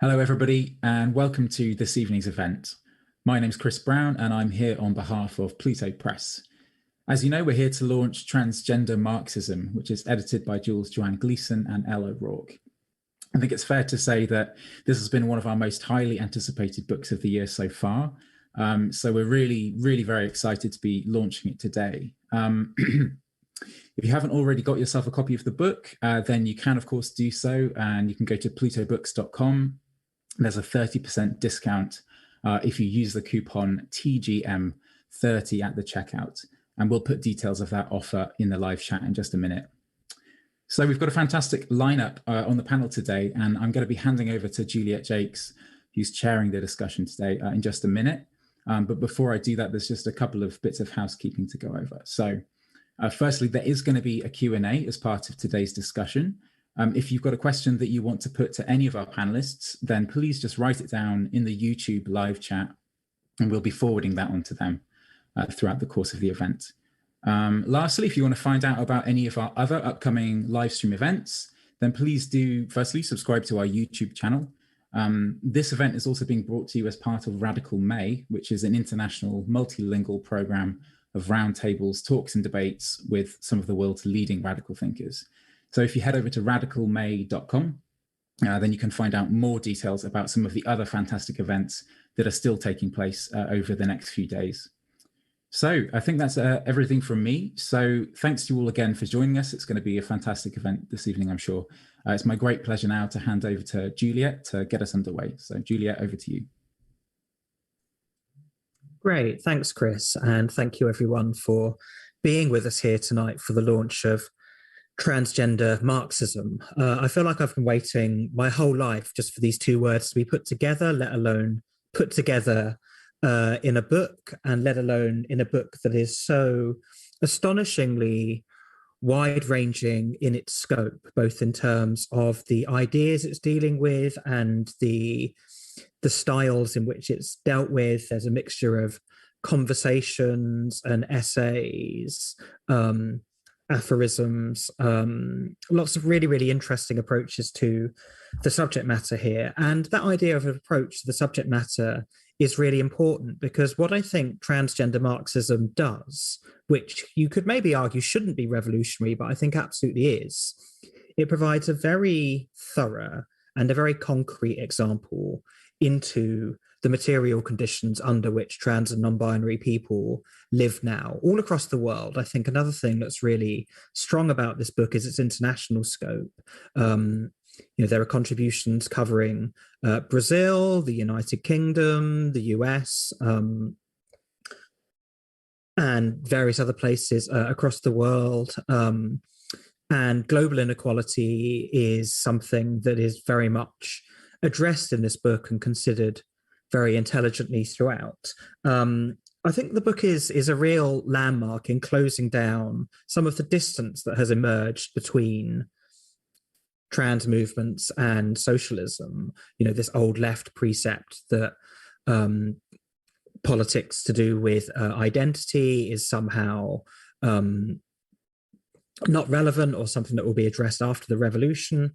Hello, everybody, and welcome to this evening's event. My name's Chris Brown, and I'm here on behalf of Pluto Press. As you know, we're here to launch Transgender Marxism, which is edited by Jules Joanne Gleeson and Elle O'Rourke. I think it's fair to say that this has been one of our most highly anticipated books of the year so far. So we're really very excited to be launching it today. If you haven't already got yourself a copy of the book, then you can, of course, do so. And you can go to plutobooks.com. There's a 30% discount if you use the coupon TGM30 at the checkout. And we'll put details of that offer in the live chat in just a minute. So we've got a fantastic lineup on the panel today, and I'm going to be handing over to Juliet Jacques, who's chairing the discussion today, in just a minute. But before I do that, there's just a couple of bits of housekeeping to go over. So firstly, there is going to be a Q&A as part of today's discussion. If you've got a question that you want to put to any of our panelists, then please just write it down in the YouTube live chat, and we'll be forwarding that on to them throughout the course of the event. Lastly, if you want to find out about any of our other upcoming live stream events, then please do firstly subscribe to our YouTube channel. This event is also being brought to you as part of Radical May, which is an international multilingual program of roundtables, talks and debates with some of the world's leading radical thinkers. So if you head over to radicalmay.com, then you can find out more details about some of the other fantastic events that are still taking place over the next few days. So I think that's everything from me. So thanks to you all again for joining us. It's going to be a fantastic event this evening, I'm sure. It's my great pleasure now to hand over to Juliet to get us underway. So Juliet, over to you. Great, thanks, Chris. And thank you everyone for being with us here tonight for the launch of Transgender Marxism. I feel like I've been waiting my whole life just for these two words to be put together, let alone put together in a book, and let alone in a book that is so astonishingly wide-ranging in its scope, both in terms of the ideas it's dealing with and the styles in which it's dealt with. There's a mixture of conversations and essays, aphorisms, lots of really interesting approaches to the subject matter here. And that idea of an approach to the subject matter is really important, because what I think transgender Marxism does, which you could maybe argue shouldn't be revolutionary, but I think absolutely is, it provides a very thorough and a very concrete example into the material conditions under which trans and non-binary people live now, all across the world. I think another thing that's really strong about this book is its international scope. There are contributions covering Brazil, the United Kingdom, the US, and various other places across the world. And global inequality is something that is very much addressed in this book and considered very intelligently throughout. I think the book is a real landmark in closing down some of the distance that has emerged between trans movements and socialism. This old left precept that politics to do with identity is somehow not relevant, or something that will be addressed after the revolution.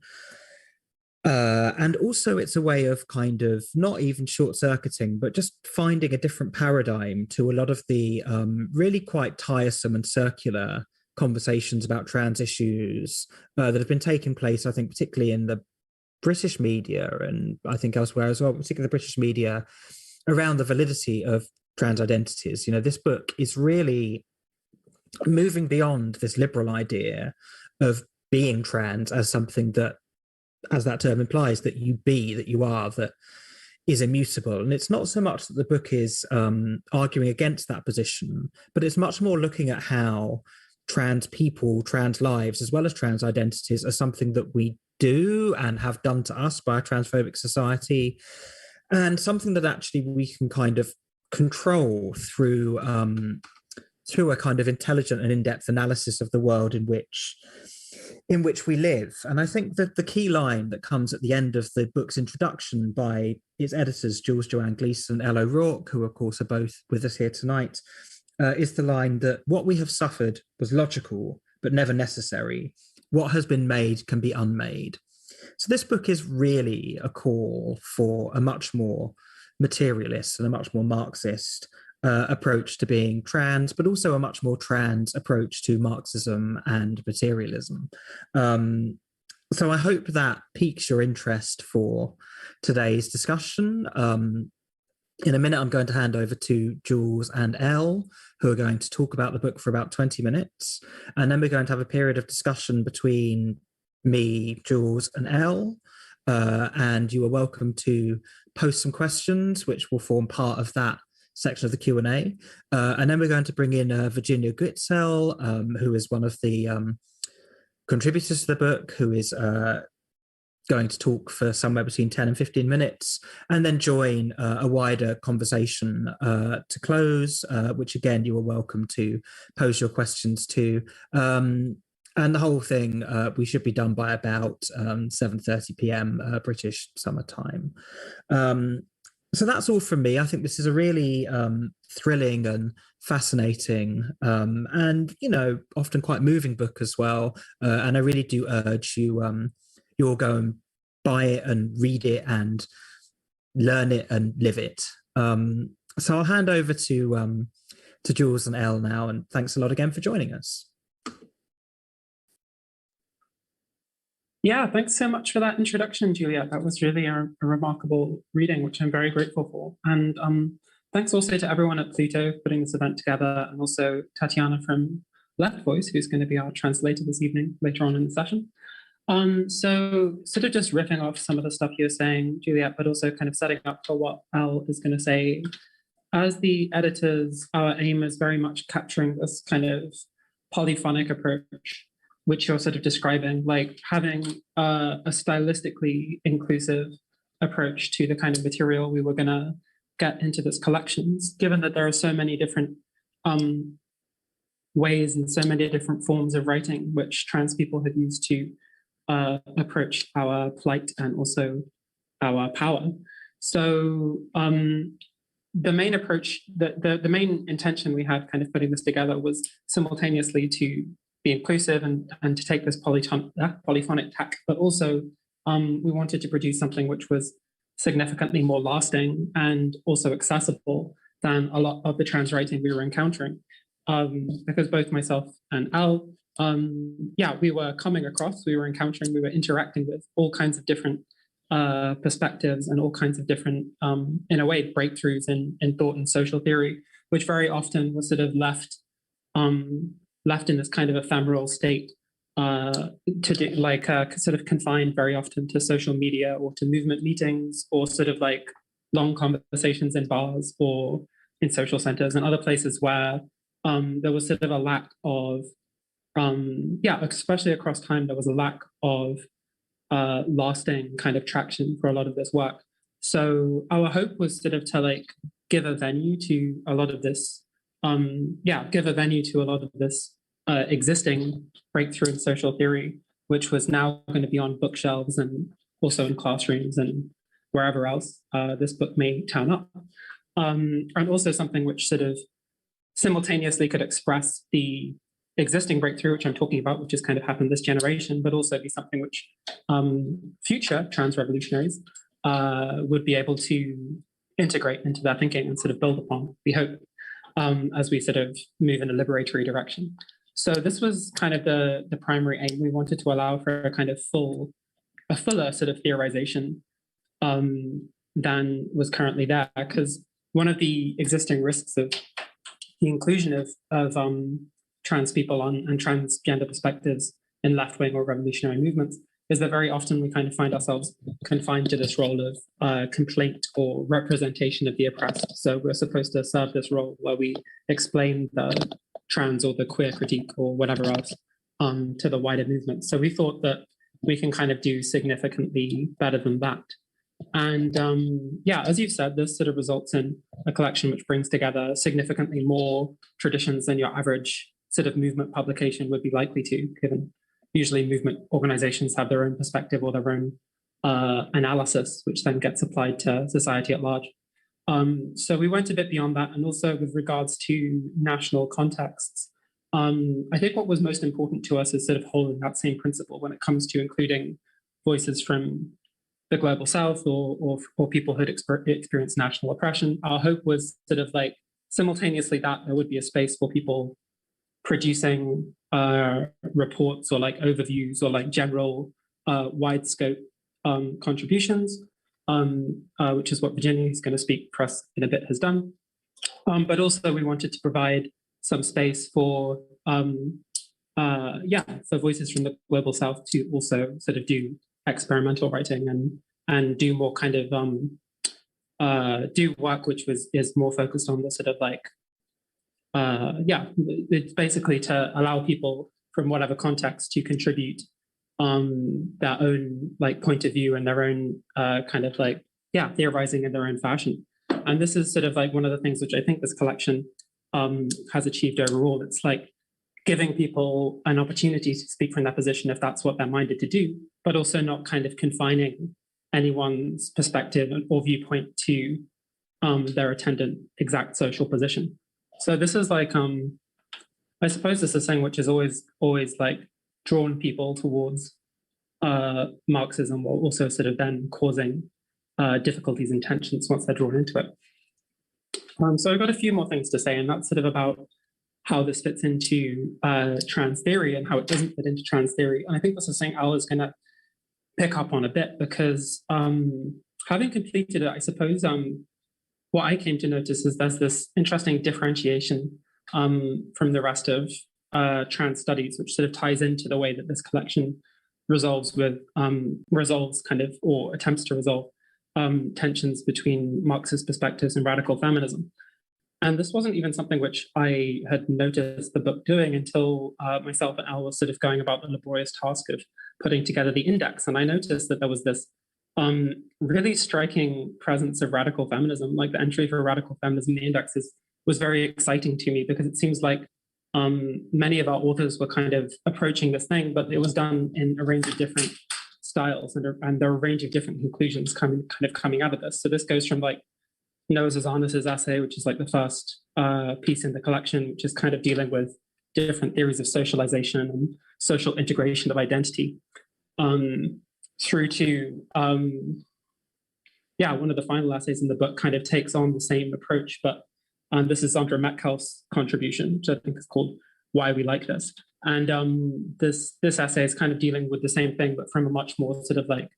And also it's a way of kind of not even short-circuiting, but just finding a different paradigm to a lot of the really quite tiresome and circular conversations about trans issues that have been taking place, I think, particularly in the British media, and I think elsewhere as well, particularly the British media, around the validity of trans identities. This book is really moving beyond this liberal idea of being trans as something that, as that term implies, that you are, that is immutable. And it's not so much that the book is arguing against that position, but it's much more looking at how trans people, trans lives, as well as trans identities, are something that we do and have done to us by a transphobic society, and something that actually we can kind of control through a kind of intelligent and in-depth analysis of the world in which we live. And I think that the key line that comes at the end of the book's introduction by its editors, Jules Joanne Gleeson and Elle O'Rourke, who of course are both with us here tonight, is the line that what we have suffered was logical, but never necessary. What has been made can be unmade. So this book is really a call for a much more materialist and a much more Marxist approach to being trans, but also a much more trans approach to Marxism and materialism. So I hope that piques your interest for today's discussion. In a minute, I'm going to hand over to Jules and Elle, who are going to talk about the book for about 20 minutes. And then we're going to have a period of discussion between me, Jules, and Elle. And you are welcome to post some questions, which will form part of that section of the Q&A. And then we're going to bring in Virginia Goetzel, who is one of the contributors to the book, who is going to talk for somewhere between 10 and 15 minutes, and then join a wider conversation to close, which again, you are welcome to pose your questions to. And the whole thing, we should be done by about 7:30 p.m. British summertime. So that's all from me. I think this is a really thrilling and fascinating and, you know, often quite moving book as well. And I really do urge you, you'll go and buy it and read it and learn it and live it. So I'll hand over to Jules and Elle now. And thanks a lot again for joining us. Yeah, thanks so much for that introduction, Juliet. That was really a remarkable reading, which I'm very grateful for. And thanks also to everyone at Pluto for putting this event together, and also Tatiana from Left Voice, who's going to be our translator this evening, later on in the session. So sort of just riffing off some of the stuff you were saying, Juliet, but also kind of setting up for what Elle is going to say. As the editors, our aim is very much capturing this kind of polyphonic approach, which you're sort of describing, like having a stylistically inclusive approach to the kind of material we were going to get into this collections, given that there are so many different ways and so many different forms of writing which trans people have used to approach our plight and also our power. So the main approach, the main intention we had kind of putting this together was simultaneously to be inclusive and to take this polyphonic tack, but also we wanted to produce something which was significantly more lasting and also accessible than a lot of the trans writing we were encountering. Because both myself and Elle, we were coming across, we were encountering, we were interacting with all kinds of different perspectives and all kinds of different, in a way, breakthroughs in thought and social theory, which very often was sort of left in this kind of ephemeral state, to do like sort of confined very often to social media or to movement meetings or sort of like long conversations in bars or in social centers and other places where there was sort of a lack of, especially across time, there was a lack of lasting kind of traction for a lot of this work. So our hope was sort of to like give a venue to a lot of this, existing breakthrough in social theory, which was now going to be on bookshelves and also in classrooms and wherever else this book may turn up. And also something which sort of simultaneously could express the existing breakthrough, which I'm talking about, which has kind of happened this generation, but also be something which future trans revolutionaries would be able to integrate into their thinking and sort of build upon, we hope, as we sort of move in a liberatory direction. So this was kind of the primary aim. We wanted to allow for a kind of fuller sort of theorization than was currently there, because one of the existing risks of the inclusion of trans people and transgender perspectives in left-wing or revolutionary movements is that very often we kind of find ourselves confined to this role of complaint or representation of the oppressed. So we're supposed to serve this role where we explain the trans or the queer critique or whatever else to the wider movement. So we thought that we can kind of do significantly better than that. And as you've said, this sort of results in a collection which brings together significantly more traditions than your average sort of movement publication would be likely to, given usually movement organizations have their own perspective or their own analysis, which then gets applied to society at large. So we went a bit beyond that. And also with regards to national contexts, I think what was most important to us is sort of holding that same principle when it comes to including voices from the global south or people who'd experienced national oppression. Our hope was sort of like simultaneously that there would be a space for people producing reports or like overviews or like general wide scope contributions, which is what Virginia, who's going to speak for us in a bit, has done. But also we wanted to provide some space for for voices from the global south to also sort of do experimental writing and do more kind of do work which is more focused on the sort of like it's basically to allow people from whatever context to contribute their own like point of view and their own kind of like theorizing in their own fashion. And this is sort of like one of the things which I think this collection has achieved overall. It's like giving people an opportunity to speak from their position if that's what they're minded to do, but also not kind of confining anyone's perspective or viewpoint to their attendant exact social position. So this is like, I suppose this is something which has always like drawn people towards Marxism, while also sort of then causing difficulties and tensions once they're drawn into it. So I've got a few more things to say, and that's sort of about how this fits into trans theory and how it doesn't fit into trans theory. And I think this is something Elle is going to pick up on a bit, because having completed it, I suppose what I came to notice is there's this interesting differentiation from the rest of trans studies, which sort of ties into the way that this collection resolves kind of, or attempts to resolve tensions between Marxist perspectives and radical feminism. And this wasn't even something which I had noticed the book doing until myself and Elle was sort of going about the laborious task of putting together the index. And I noticed that there was this really striking presence of radical feminism. Like the entry for radical feminism in the index was very exciting to me, because it seems like many of our authors were kind of approaching this thing, but it was done in a range of different styles, and there are a range of different conclusions kind of coming out of this. So this goes from like Noah Zazanas's essay, which is like the first piece in the collection, which is kind of dealing with different theories of socialization and social integration of identity, through to one of the final essays in the book kind of takes on the same approach, but this is Andra Metcalf's contribution, which I think is called Why We Like This. And this essay is kind of dealing with the same thing, but from a much more sort of like,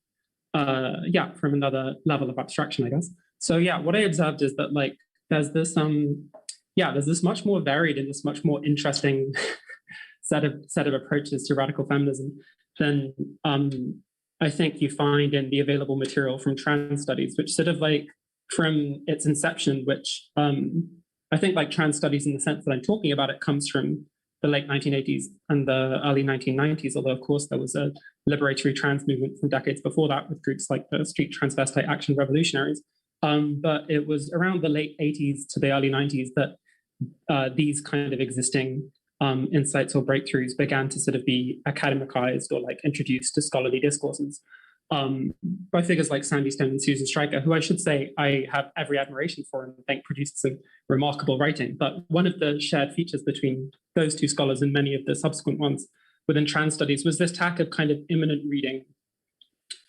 from another level of abstraction, I guess. So what I observed is that like there's this much more varied and this much more interesting set of approaches to radical feminism than I think you find in the available material from trans studies, which sort of like from its inception, which I think like trans studies in the sense that I'm talking about it comes from the late 1980s and the early 1990s, although of course there was a liberatory trans movement from decades before that with groups like the Street Transvestite Action Revolutionaries. But it was around the late 80s to the early 90s that these kind of existing insights or breakthroughs began to sort of be academicized or like introduced to scholarly discourses by figures like Sandy Stone and Susan Stryker, who I should say I have every admiration for and think produced some remarkable writing. But one of the shared features between those two scholars and many of the subsequent ones within trans studies was this tack of kind of immanent reading,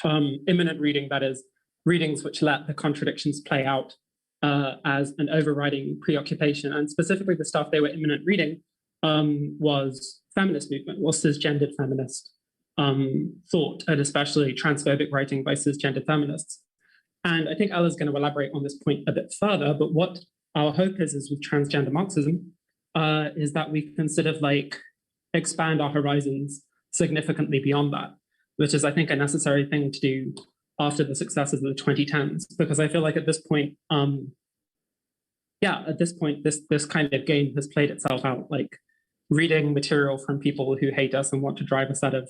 that is, readings which let the contradictions play out as an overriding preoccupation. And specifically the stuff they were immanent reading was feminist movement, was cisgendered feminist thought, and especially transphobic writing by cisgendered feminists. And I think Ella's going to elaborate on this point a bit further, but what our hope is with transgender Marxism is that we can sort of like expand our horizons significantly beyond that, which is, I think, a necessary thing to do after the successes of the 2010s, because I feel like at this point, this kind of game has played itself out, like reading material from people who hate us and want to drive us out of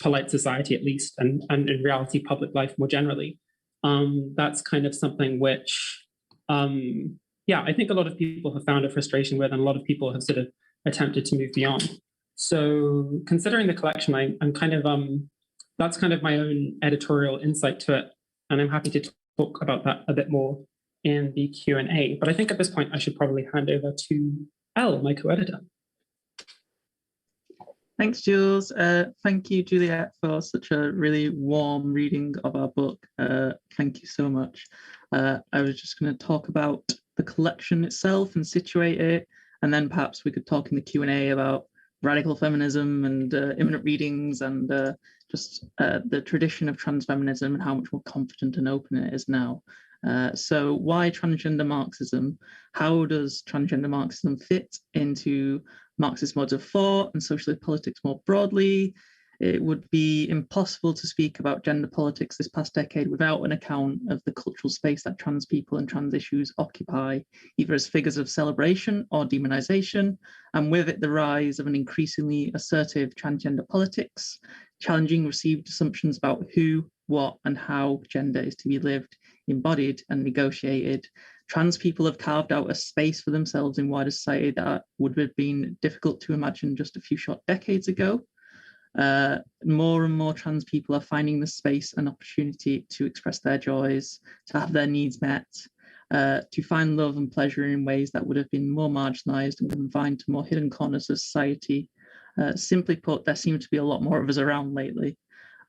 polite society, at least, and in reality, public life more generally. That's kind of something which, I think a lot of people have found a frustration with, and a lot of people have sort of attempted to move beyond. So considering the collection, I'm kind of, that's kind of my own editorial insight to it. And I'm happy to talk about that a bit more in the Q&A. But I think at this point, I should probably hand over to Elle, my co-editor. Thanks, Jules. Thank you, Juliet, for such a really warm reading of our book. Thank you so much. I was just going to talk about the collection itself and situate it, and then perhaps we could talk in the Q&A about radical feminism and imminent readings and just the tradition of transfeminism and how much more confident and open it is now. So why transgender Marxism? How does transgender Marxism fit into Marxist modes of thought and socialist politics more broadly? It would be impossible to speak about gender politics this past decade without an account of the cultural space that trans people and trans issues occupy, either as figures of celebration or demonization, and with it the rise of an increasingly assertive transgender politics, challenging received assumptions about who, what, and how gender is to be lived, embodied, and negotiated. Trans people have carved out a space for themselves in wider society that would have been difficult to imagine just a few short decades ago. More and more trans people are finding the space and opportunity to express their joys, to have their needs met, to find love and pleasure in ways that would have been more marginalized and confined to more hidden corners of society. Simply put, there seem to be a lot more of us around lately.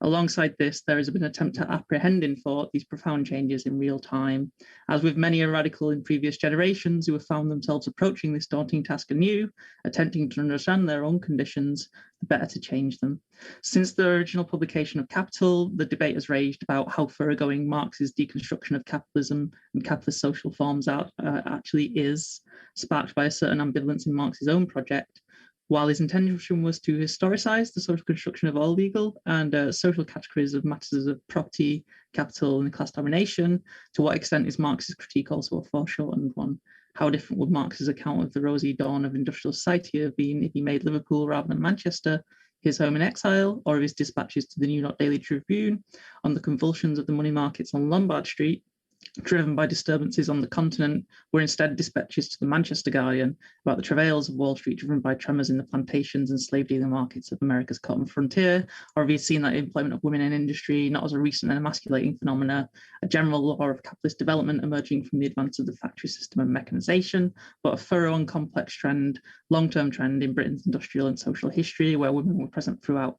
Alongside this, there has been an attempt to apprehend in thought these profound changes in real time. As with many a radical in previous generations who have found themselves approaching this daunting task anew, attempting to understand their own conditions, the better to change them. Since the original publication of Capital, the debate has raged about how thoroughgoing Marx's deconstruction of capitalism and capitalist social forms actually is, sparked by a certain ambivalence in Marx's own project. While his intention was to historicize the social construction of all legal and social categories of matters of property, capital, and class domination, to what extent is Marx's critique also a foreshortened one? How different would Marx's account of the rosy dawn of industrial society have been if he made Liverpool rather than Manchester his home in exile, or of his dispatches to the New York Daily Tribune on the convulsions of the money markets on Lombard Street, driven by disturbances on the continent, were instead dispatches to the Manchester Guardian about the travails of Wall Street driven by tremors in the plantations and slave dealing markets of America's cotton frontier? Or have you seen that employment of women in industry not as a recent and emasculating phenomena, a general law of capitalist development emerging from the advance of the factory system and mechanization, but a thorough and complex trend, long-term trend in Britain's industrial and social history where women were present throughout?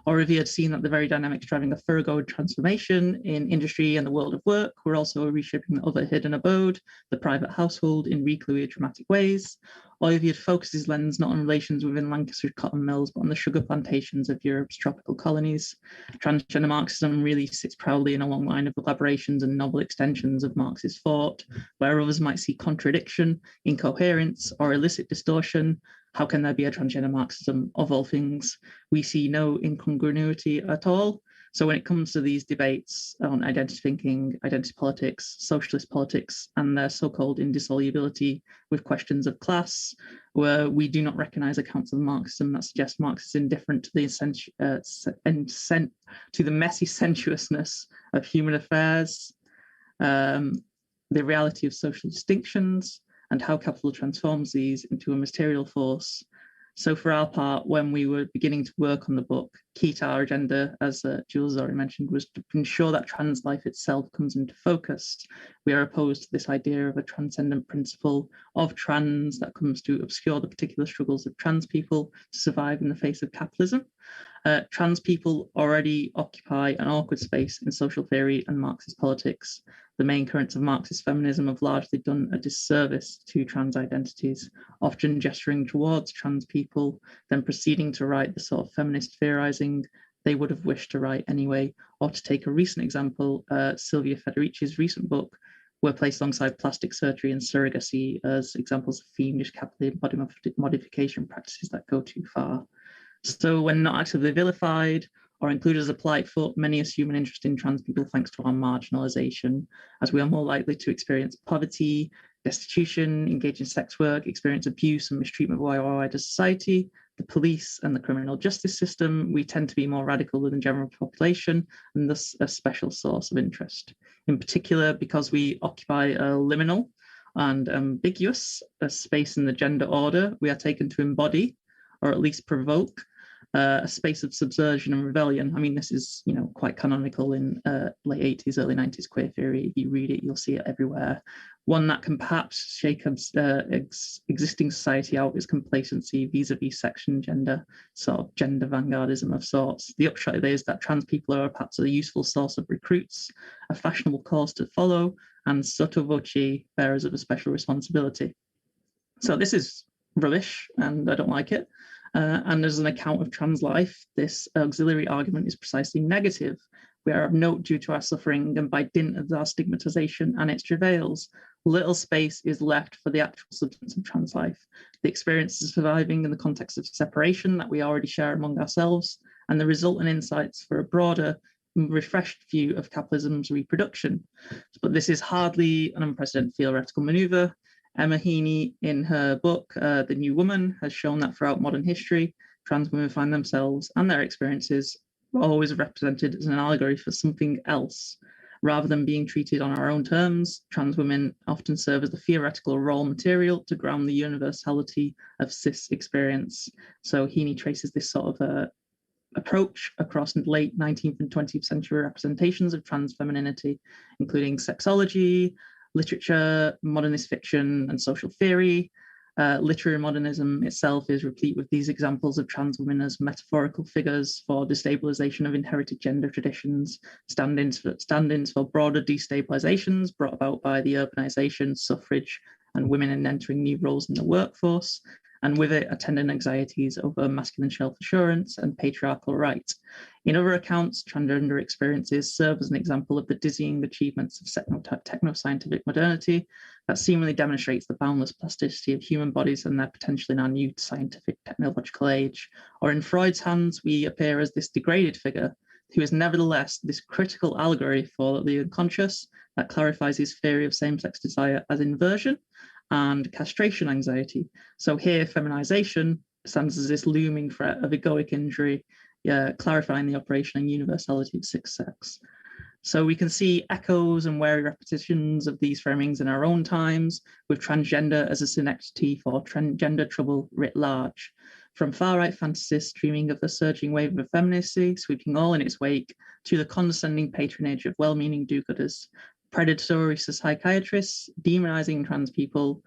Or have you seen that the very dynamics driving a thoroughgoing transformation in industry and the world of work were also reshaping the other hidden abode, the private household, in reclusive, dramatic ways? Or if he had focused his lens not on relations within Lancashire cotton mills, but on the sugar plantations of Europe's tropical colonies? Transgender Marxism really sits proudly in a long line of elaborations and novel extensions of Marxist thought, where others might see contradiction, incoherence, or illicit distortion. How can there be a transgender Marxism of all things? We see no incongruity at all. So when it comes to these debates on identity thinking, identity politics, socialist politics, and their so-called indissolubility with questions of class, where we do not recognize accounts of Marxism that suggest Marx is indifferent to the messy sensuousness of human affairs, the reality of social distinctions, and how capital transforms these into a material force. So for our part, when we were beginning to work on the book, key to our agenda, as Jules already mentioned, was to ensure that trans life itself comes into focus. We are opposed to this idea of a transcendent principle of trans that comes to obscure the particular struggles of trans people to survive in the face of capitalism. Trans people already occupy an awkward space in social theory and Marxist politics. The main currents of Marxist feminism have largely done a disservice to trans identities, often gesturing towards trans people, then proceeding to write the sort of feminist theorizing they would have wished to write anyway. Or to take a recent example, Silvia Federici's recent book were placed alongside plastic surgery and surrogacy as examples of fiendish capital body modification practices that go too far. So when not actively vilified or included as a polite foot, many assume an interest in trans people thanks to our marginalization, as we are more likely to experience poverty, destitution, engage in sex work, experience abuse and mistreatment by our wider society, the police and the criminal justice system. We tend to be more radical than the general population and thus a special source of interest. In particular, because we occupy a liminal and ambiguous space in the gender order, we are taken to embody, or at least provoke, a space of subversion and rebellion. I mean, this is, quite canonical in late 80s, early 90s queer theory. If you read it, you'll see it everywhere. One that can perhaps shake existing society out is complacency vis-a-vis sex and gender, sort of gender vanguardism of sorts. The upshot of it is that trans people are perhaps a useful source of recruits, a fashionable cause to follow, and sotto voce bearers of a special responsibility. So this is rubbish, and I don't like it. And as an account of trans life, this auxiliary argument is precisely negative. We are of note due to our suffering, and by dint of our stigmatization and its travails, little space is left for the actual substance of trans life, the experience of surviving in the context of separation that we already share among ourselves, and the resultant insights for a broader, refreshed view of capitalism's reproduction. But this is hardly an unprecedented theoretical maneuver. Emma Heaney, in her book, The New Woman, has shown that throughout modern history, trans women find themselves and their experiences always represented as an allegory for something else. Rather than being treated on our own terms, trans women often serve as the theoretical raw material to ground the universality of cis experience. So Heaney traces this sort of approach across late 19th and 20th century representations of trans femininity, including sexology, literature, modernist fiction, and social theory. Literary modernism itself is replete with these examples of trans women as metaphorical figures for destabilization of inherited gender traditions, stand-ins for broader destabilizations brought about by the urbanization, suffrage, and women in entering new roles in the workforce, and with it attendant anxieties over masculine self-assurance and patriarchal rights. In other accounts, transgender experiences serve as an example of the dizzying achievements of techno-scientific modernity that seemingly demonstrates the boundless plasticity of human bodies and their potential in our new scientific technological age. Or in Freud's hands, we appear as this degraded figure who is nevertheless this critical allegory for the unconscious that clarifies his theory of same-sex desire as inversion and castration anxiety. So here, feminization stands as this looming threat of egoic injury, clarifying the operation and universality of sex. So we can see echoes and wary repetitions of these framings in our own times, with transgender as a synecdoche for transgender trouble writ large. From far-right fantasists dreaming of a surging wave of effeminacy, sweeping all in its wake, to the condescending patronage of well-meaning do-gooders, predatory psychiatrists demonizing trans people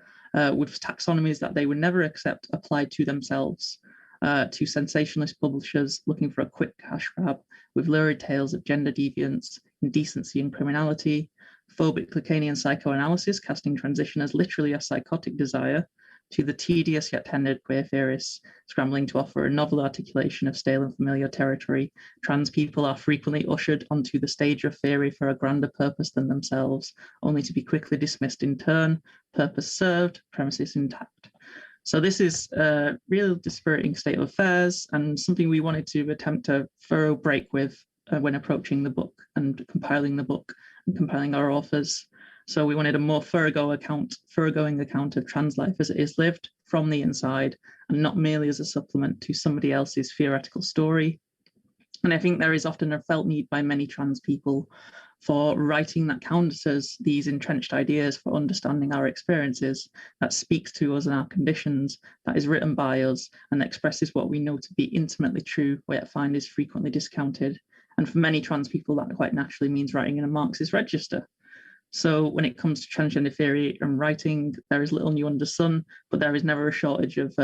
with taxonomies that they would never accept applied to themselves, to sensationalist publishers looking for a quick cash grab with lurid tales of gender deviance, indecency, and criminality, phobic Lacanian psychoanalysis casting transition as literally a psychotic desire, to the tedious yet tender queer theorists scrambling to offer a novel articulation of stale and familiar territory. Trans people are frequently ushered onto the stage of theory for a grander purpose than themselves, only to be quickly dismissed in turn, purpose served, premises intact. So this is a real dispiriting state of affairs, and something we wanted to attempt a thorough break with when approaching the book and compiling the book and compiling our authors. So we wanted a more thoroughgoing account of trans life as it is lived from the inside, and not merely as a supplement to somebody else's theoretical story. And I think there is often a felt need by many trans people for writing that counters these entrenched ideas for understanding our experiences, that speaks to us and our conditions, that is written by us, and expresses what we know to be intimately true, yet find is frequently discounted. And for many trans people, that quite naturally means writing in a Marxist register. So when it comes to transgender theory and writing, there is little new under the sun, but there is never a shortage of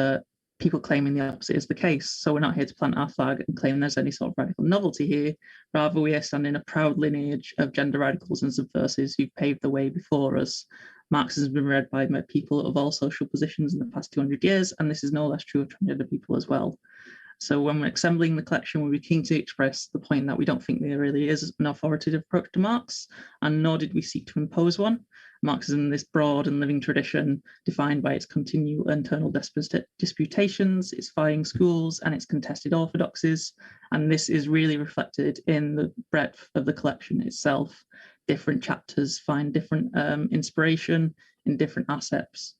people claiming the opposite is the case. So we're not here to plant our flag and claim there's any sort of radical novelty here. Rather, we are standing a proud lineage of gender radicals and subversives who've paved the way before us. Marxism has been read by people of all social positions in the past 200 years, and this is no less true of transgender people as well. So when we're assembling the collection, we'll be keen to express the point that we don't think there really is an authoritative approach to Marx, and nor did we seek to impose one. Marxism, this broad and living tradition, defined by its continual internal disputations, its vying schools, and its contested orthodoxies. And this is really reflected in the breadth of the collection itself. Different chapters find different inspiration in different aspects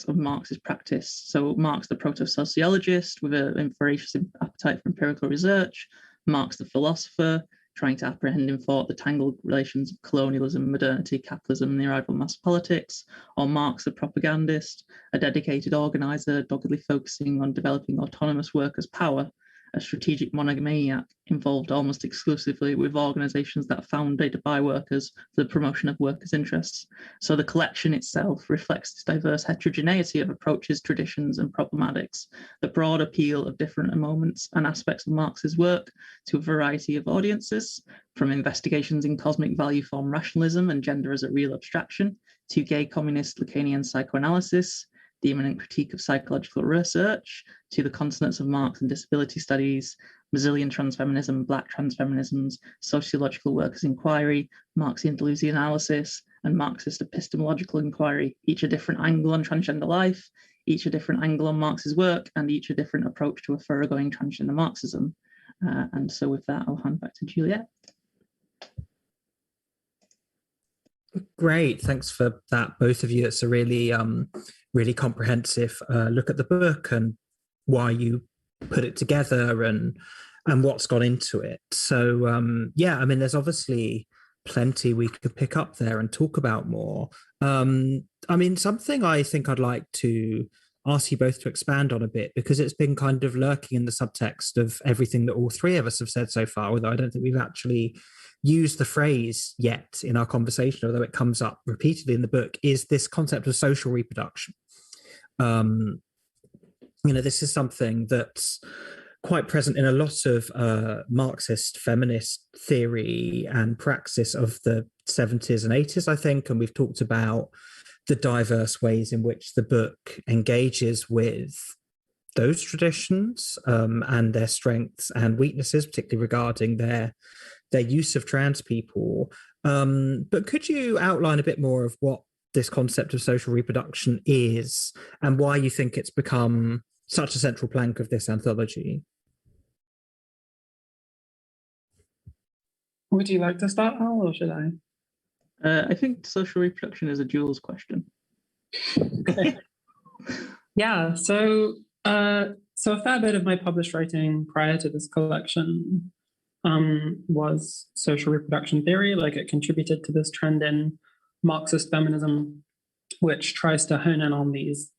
of Marx's practice. So Marx, the proto-sociologist with a voracious appetite for empirical research, Marx, the philosopher, trying to apprehend in thought the tangled relations of colonialism, modernity, capitalism, and the arrival of mass politics, or Marx, the propagandist, a dedicated organizer, doggedly focusing on developing autonomous workers' power. a strategic monomaniac involved almost exclusively with organizations that are founded by workers for the promotion of workers' interests. So the collection itself reflects this diverse heterogeneity of approaches, traditions, and problematics, the broad appeal of different moments and aspects of Marx's work to a variety of audiences, from investigations in cosmic value form rationalism and gender as a real abstraction, to gay communist Lacanian psychoanalysis, the imminent critique of psychological research, to the consonance of Marx and disability studies, Brazilian transfeminism, Black transfeminisms, sociological workers' inquiry, Marxian delusion analysis, and Marxist epistemological inquiry, each a different angle on transgender life, each a different angle on Marx's work, and each a different approach to a thoroughgoing transgender Marxism. And so with that, I'll hand back to Juliet. Great, thanks for that, both of you. It's a really, really comprehensive look at the book and why you put it together and what's gone into it. So yeah, I mean, there's obviously plenty we could pick up there and talk about more. I mean, something I think I'd like to ask you both to expand on a bit, because it's been kind of lurking in the subtext of everything that all three of us have said so far, although I don't think we've actually used the phrase yet in our conversation, although it comes up repeatedly in the book, is this concept of social reproduction. You know, this is something that's quite present in a lot of Marxist feminist theory and praxis of the 70s and 80s, I think, and we've talked about the diverse ways in which the book engages with those traditions and their strengths and weaknesses, particularly regarding their use of trans people. But could you outline a bit more of what this concept of social reproduction is and why you think it's become such a central plank of this anthology? Would you like to start, Al, or should I? I think social reproduction is a Jules question. Yeah, so a fair bit of my published writing prior to this collection was social reproduction theory. Like, it contributed to this trend in Marxist feminism, which tries to hone in on these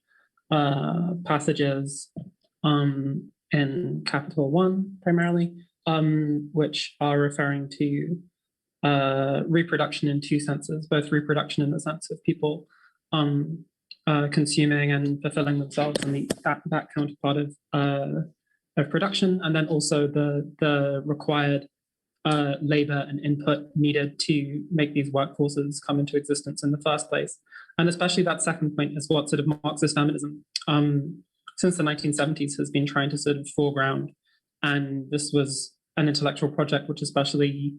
passages in Capital One primarily, which are referring to reproduction in two senses, both reproduction in the sense of people consuming and fulfilling themselves and that counterpart of production, and then also the required labor and input needed to make these workforces come into existence in the first place. And especially that second point is what sort of Marxist feminism since the 1970s has been trying to sort of foreground. And this was an intellectual project which especially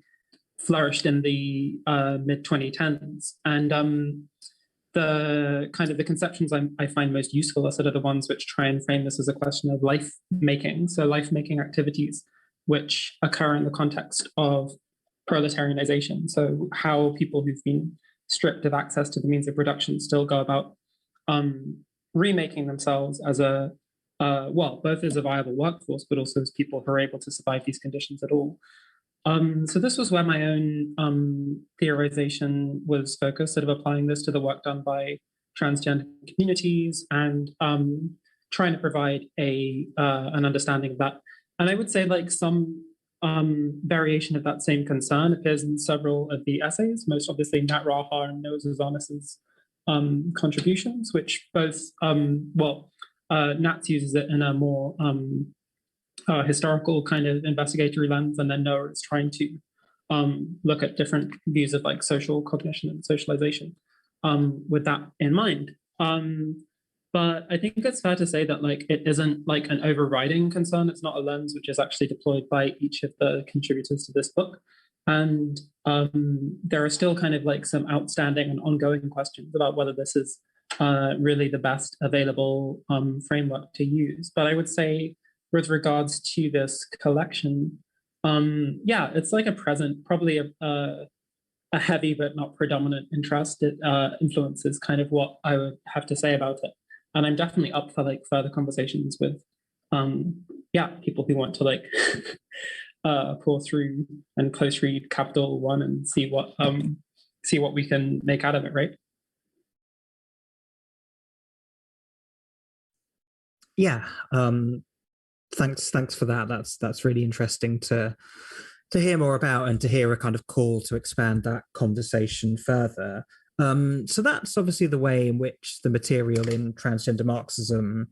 flourished in the mid-2010s. And the kind of the conceptions I find most useful are sort of the ones which try and frame this as a question of life making. So life making activities which occur in the context of proletarianization. So how people who've been stripped of access to the means of production still go about remaking themselves as both as a viable workforce, but also as people who are able to survive these conditions at all. So this was where my own theorization was focused, sort of applying this to the work done by transgender communities and trying to provide an understanding of that. And I would say like some variation of that same concern appears in several of the essays, most obviously Nat Raha and Noah Zuzanas's contributions, which both, Nat uses it in a more historical kind of investigatory lens, and then Noah is trying to look at different views of like social cognition and socialization with that in mind. But I think it's fair to say that like it isn't like an overriding concern. It's not a lens which is actually deployed by each of the contributors to this book. And there are still kind of like some outstanding and ongoing questions about whether this is really the best available framework to use. But I would say with regards to this collection, it's like a present, probably a heavy but not predominant interest. It influences kind of what I would have to say about it. And I'm definitely up for like further conversations with people who want to like pour through and close read Capital One and see what we can make out of it, right? Yeah. Thanks for that. That's really interesting to hear more about, and to hear a kind of call to expand that conversation further. So that's obviously the way in which the material in transgender Marxism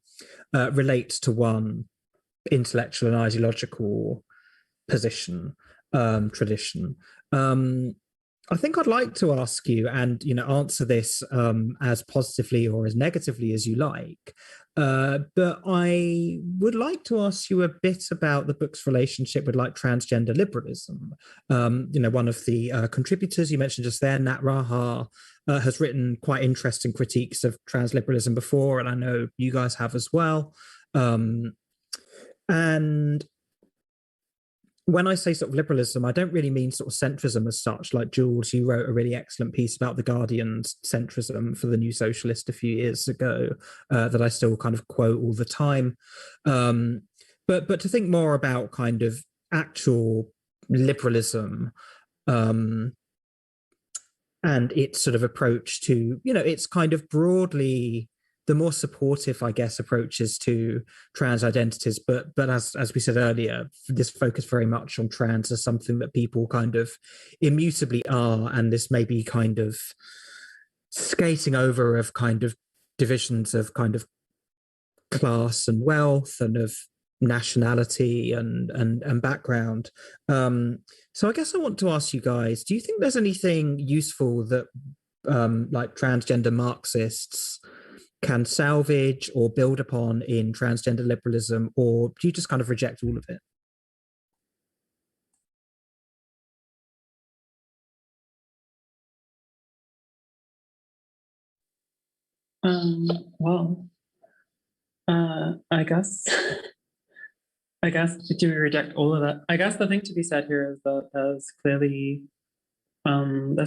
relates to one intellectual and ideological position, tradition. I think I'd like to ask you, and answer this as positively or as negatively as you like. But I would like to ask you a bit about the book's relationship with like transgender liberalism. One of the contributors you mentioned just there, Nat Raha, has written quite interesting critiques of transliberalism before, and I know you guys have as well. And when I say sort of liberalism, I don't really mean sort of centrism as such. Like Jules, you wrote a really excellent piece about the Guardian's centrism for the New Socialist a few years ago that I still kind of quote all the time. But to think more about kind of actual liberalism and its sort of approach to, it's kind of broadly the more supportive, I guess, approaches to trans identities. But as we said earlier, this focus very much on trans as something that people kind of immutably are, and this may be kind of skating over of kind of divisions of kind of class and wealth and of nationality and background. So I guess I want to ask you guys, do you think there's anything useful that like transgender Marxists can salvage or build upon in transgender liberalism, or do you just kind of reject all of it? Well, I guess, do we reject all of that? I guess the thing to be said here is that there's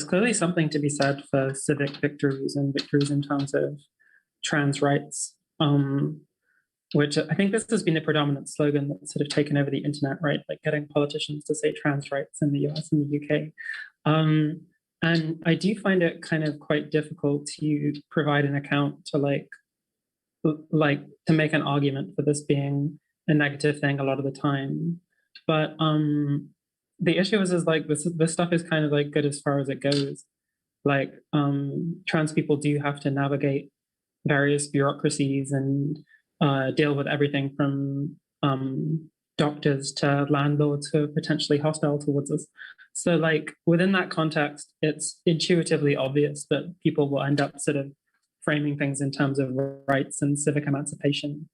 clearly something to be said for civic victories and victories in terms of trans rights, which I think this has been the predominant slogan that's sort of taken over the internet, right? Like getting politicians to say trans rights in the US and the UK. And I do find it kind of quite difficult to provide an account to like to make an argument for this being a negative thing a lot of the time. But the issue is like this stuff is kind of like good as far as it goes. Like trans people do have to navigate various bureaucracies and deal with everything from doctors to landlords who are potentially hostile towards us. So like within that context, it's intuitively obvious that people will end up sort of framing things in terms of rights and civic emancipation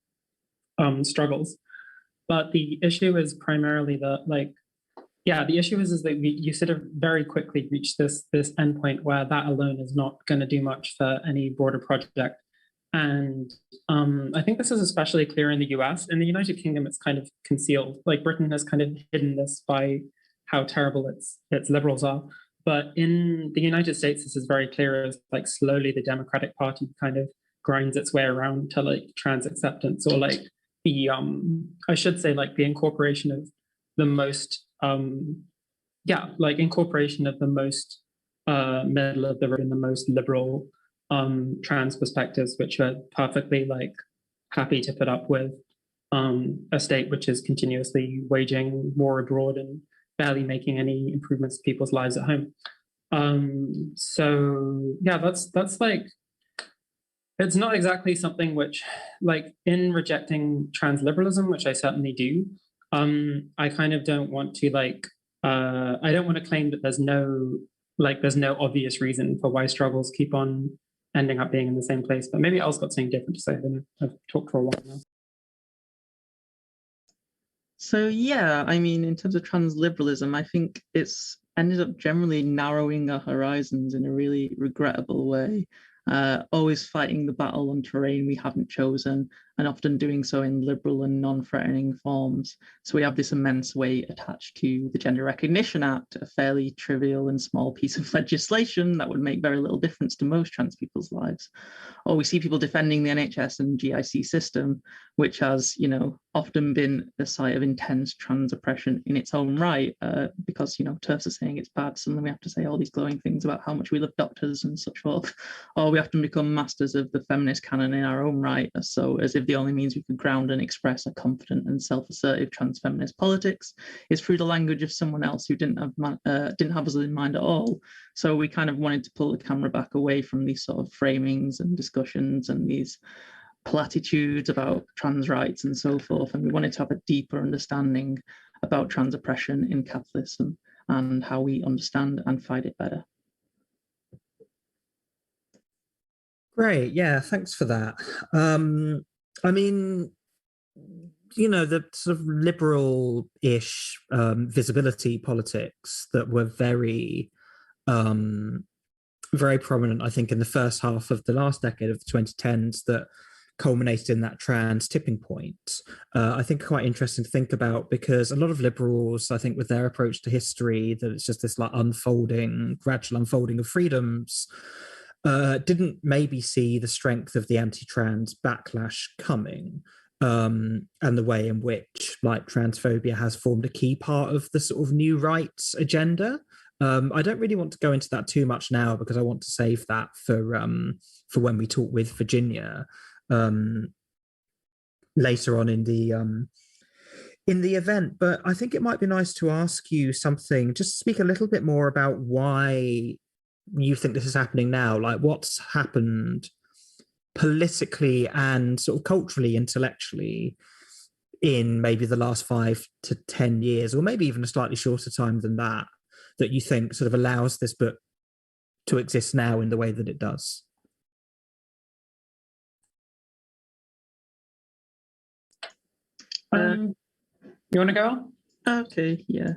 struggles. But the issue is primarily that like, yeah, the issue is that you sort of very quickly reach this endpoint where that alone is not going to do much for any broader project. And I think this is especially clear in the US. In the United Kingdom, it's kind of concealed. Like Britain has kind of hidden this by how terrible its liberals are. But in the United States, this is very clear as like slowly the Democratic Party kind of grinds its way around to like trans acceptance, or like the I should say like the incorporation of the most incorporation of the most middle of the road and the most liberal trans perspectives, which are perfectly like happy to put up with a state which is continuously waging war abroad and barely making any improvements to people's lives at home. So yeah, that's like, it's not exactly something which, like in rejecting transliberalism, which I certainly do, I kind of don't want to like, I don't want to claim that there's no obvious reason for why struggles keep on ending up being in the same place. But maybe Elle's got something different to say. I've talked for a while now. So yeah, I mean, in terms of transliberalism, I think it's ended up generally narrowing our horizons in a really regrettable way. Always fighting the battle on terrain we haven't chosen, and often doing so in liberal and non-threatening forms. So we have this immense weight attached to the Gender Recognition Act, a fairly trivial and small piece of legislation that would make very little difference to most trans people's lives. Or we see people defending the NHS and GIC system, which has, you know, often been the site of intense trans oppression in its own right, because, you know, TERFs are saying it's bad, suddenly we have to say all these glowing things about how much we love doctors and such forth, or we often become masters of the feminist canon in our own right, so as if the only means we could ground and express a confident and self-assertive trans feminist politics is through the language of someone else who didn't have us in mind at all. So we kind of wanted to pull the camera back away from these sort of framings and discussions and these platitudes about trans rights and so forth, and we wanted to have a deeper understanding about trans oppression in capitalism and how we understand and fight it better. Great, yeah, thanks for that. I mean, you know, the sort of liberal-ish visibility politics that were very very prominent, I think, in the first half of the last decade of the 2010s that culminated in that trans tipping point. I think quite interesting to think about, because a lot of liberals, I think, with their approach to history, that it's just this like gradual unfolding of freedoms, didn't maybe see the strength of the anti-trans backlash coming, and the way in which like transphobia has formed a key part of the sort of new rights agenda. I don't really want to go into that too much now, because I want to save that for when we talk with Virginia later on in the event. But I think it might be nice to ask you something, just speak a little bit more about why you think this is happening now, like what's happened politically and sort of culturally, intellectually in maybe the last 5 to 10 years, or maybe even a slightly shorter time than that, that you think sort of allows this book to exist now in the way that it does. You want to go on? Okay, yeah.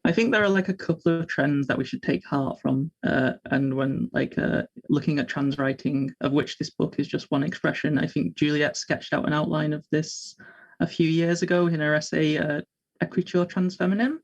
I think there are like a couple of trends that we should take heart from, and when like looking at trans writing, of which this book is just one expression. I think Juliet sketched out an outline of this a few years ago in her essay Écriture transféminine,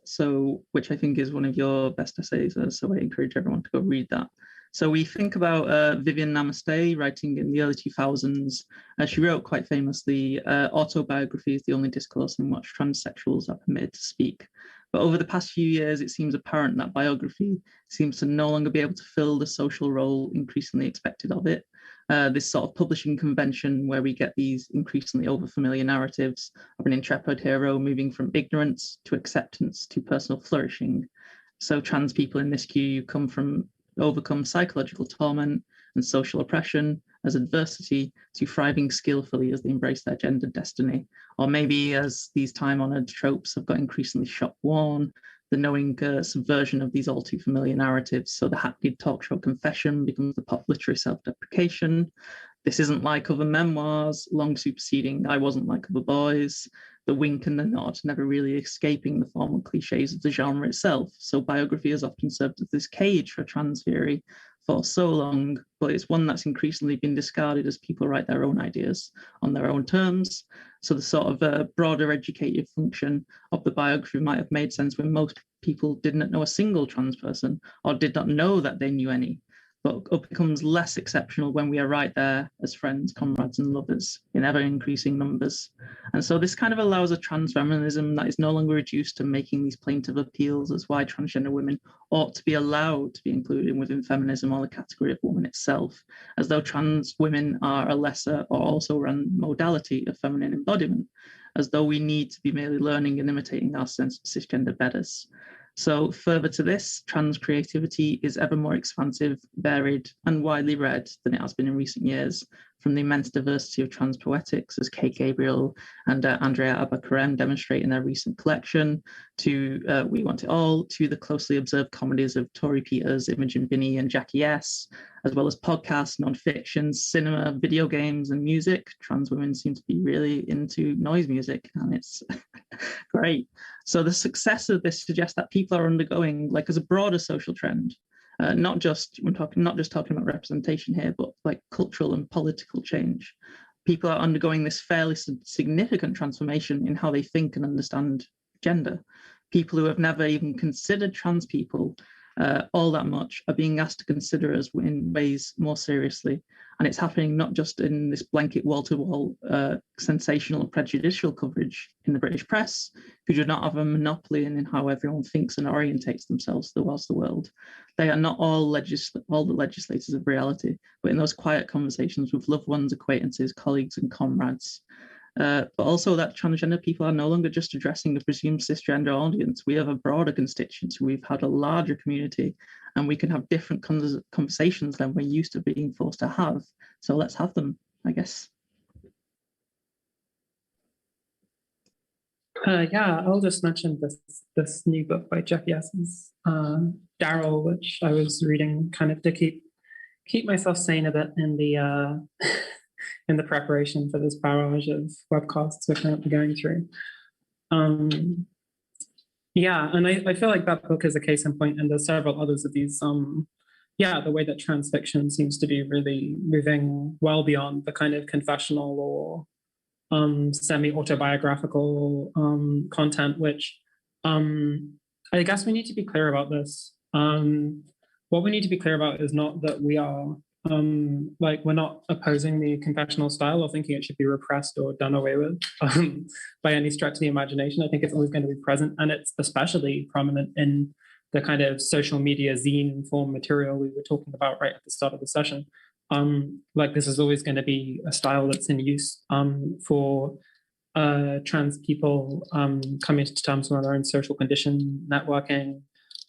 so which I think is one of your best essays, so I encourage everyone to go read that. So we think about Vivian Namaste writing in the early 2000s. She wrote quite famously, autobiography is the only discourse in which transsexuals are permitted to speak. But over the past few years, it seems apparent that biography seems to no longer be able to fill the social role increasingly expected of it. This sort of publishing convention where we get these increasingly overfamiliar narratives of an intrepid hero moving from ignorance to acceptance to personal flourishing. So trans people in this queue overcome psychological torment and social oppression as adversity to thriving skillfully as they embrace their gendered destiny. Or maybe as these time-honored tropes have got increasingly shop-worn, the knowing subversion of these all too familiar narratives. So the hackneyed talk show confession becomes the pop literary self-deprecation. This isn't like other memoirs, long superseding I wasn't like other boys. The wink and the nod, never really escaping the formal cliches of the genre itself. So biography has often served as this cage for trans theory for so long, but it's one that's increasingly been discarded as people write their own ideas on their own terms. So the sort of broader educative function of the biography might have made sense when most people didn't know a single trans person or did not know that they knew any, but it becomes less exceptional when we are right there as friends, comrades, and lovers in ever-increasing numbers. And so this kind of allows a trans feminism that is no longer reduced to making these plaintive appeals as why transgender women ought to be allowed to be included within feminism or the category of woman itself, as though trans women are a lesser or also run modality of feminine embodiment, as though we need to be merely learning and imitating our sense of cisgender betters. So further to this, trans creativity is ever more expansive, varied, and widely read than it has been in recent years, from the immense diversity of trans poetics, as Kate Gabriel and Andrea Abakarem demonstrate in their recent collection, to We Want It All, to the closely observed comedies of Tori Peters, Imogen Binnie, and Jackie S., as well as podcasts, non-fiction, cinema, video games, and music. Trans women seem to be really into noise music, and it's great. So the success of this suggests that people are undergoing, like as a broader social trend, not just talking about representation here, but like cultural and political change. People are undergoing this fairly significant transformation in how they think and understand gender. People who have never even considered trans people all that much, are being asked to consider us in ways more seriously. And it's happening not just in this blanket wall-to-wall sensational and prejudicial coverage in the British press, who do not have a monopoly in how everyone thinks and orientates themselves towards the world. They are not all the legislators of reality, but in those quiet conversations with loved ones, acquaintances, colleagues, and comrades. But also that transgender people are no longer just addressing a presumed cisgender audience. We have a broader constituency. We've had a larger community, and we can have different conversations than we're used to being forced to have. So let's have them, I guess. Yeah, I'll just mention this new book by Jeff Yes's, Daryl, which I was reading kind of to keep myself sane a bit in the in the preparation for this barrage of webcasts we're currently going through. Yeah, and I feel like that book is a case in point, and there's several others of these. Yeah, the way that trans fiction seems to be really moving well beyond the kind of confessional or semi-autobiographical content, which I guess we need to be clear about this. What we need to be clear about is not that we are we're not opposing the confessional style or thinking it should be repressed or done away with by any stretch of the imagination. I think it's always going to be present, and it's especially prominent in the kind of social media zine form material we were talking about right at the start of the session. This is always going to be a style that's in use for trans people coming to terms with their own social condition, networking,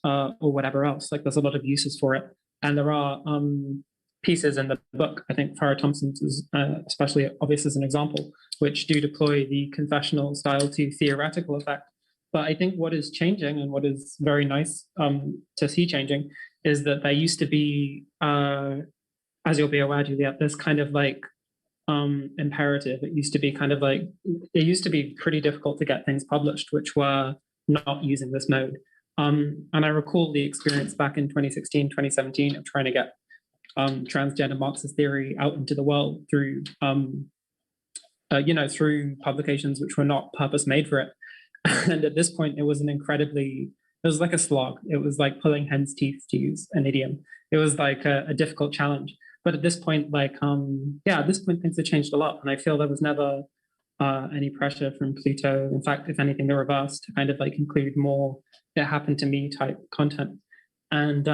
or whatever else. Like, there's a lot of uses for it, and there are pieces in the book, I think Farrah Thompson's is especially obvious as an example, which do deploy the confessional style to theoretical effect. But I think what is changing, and what is very nice to see changing, is that there used to be, as you'll be aware, Juliet, this kind of like imperative. It used to be kind of like, it used to be pretty difficult to get things published which were not using this mode. And I recall the experience back in 2016, 2017 of trying to get transgender Marxist theory out into the world through, through publications which were not purpose made for it. And at this point, it was like a slog. It was like pulling hen's teeth, to use an idiom. It was like a difficult challenge. But at this point, at this point, things have changed a lot. And I feel there was never any pressure from Pluto. In fact, if anything, the reverse, to kind of like include more "it happened to me" type content. And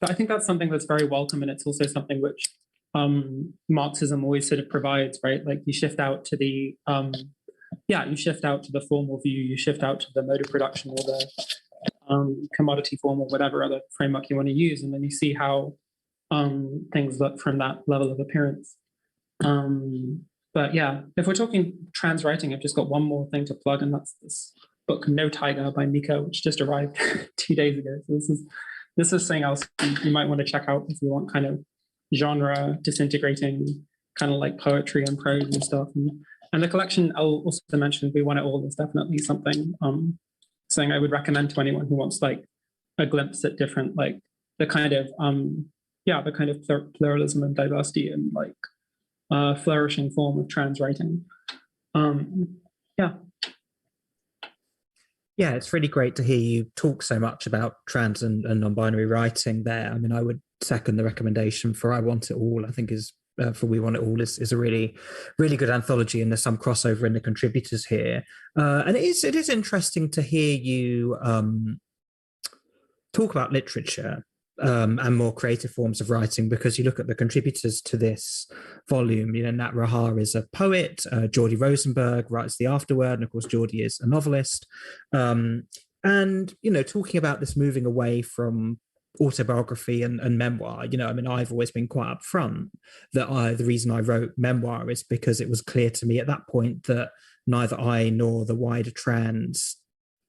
but I think that's something that's very welcome, and it's also something which Marxism always sort of provides, right? Like, you shift out to the you shift out to the formal view, you shift out to the mode of production or the commodity form or whatever other framework you want to use, and then you see how things look from that level of appearance. But yeah, if we're talking trans writing, I've just got one more thing to plug, and that's this book No Tiger by Mika, which just arrived 2 days ago. So this is something else you might want to check out if you want kind of genre disintegrating kind of like poetry and prose and stuff. And the collection I'll also mention, We Want It All, is definitely something I would recommend to anyone who wants like a glimpse at different, like the kind of pluralism and diversity and like flourishing form of trans writing. Yeah, it's really great to hear you talk so much about trans and non-binary writing there. I mean, I would second the recommendation for I Want It All. I think is for We Want It All is a really, really good anthology, and there's some crossover in the contributors here. And it is interesting to hear you talk about literature and more creative forms of writing, because you look at the contributors to this volume, Nat Rahar is a poet, Geordie Rosenberg writes the afterword, and of course Geordie is a novelist. And, talking about this moving away from autobiography and memoir, I've always been quite upfront that the reason I wrote memoir is because it was clear to me at that point that neither I nor the wider trans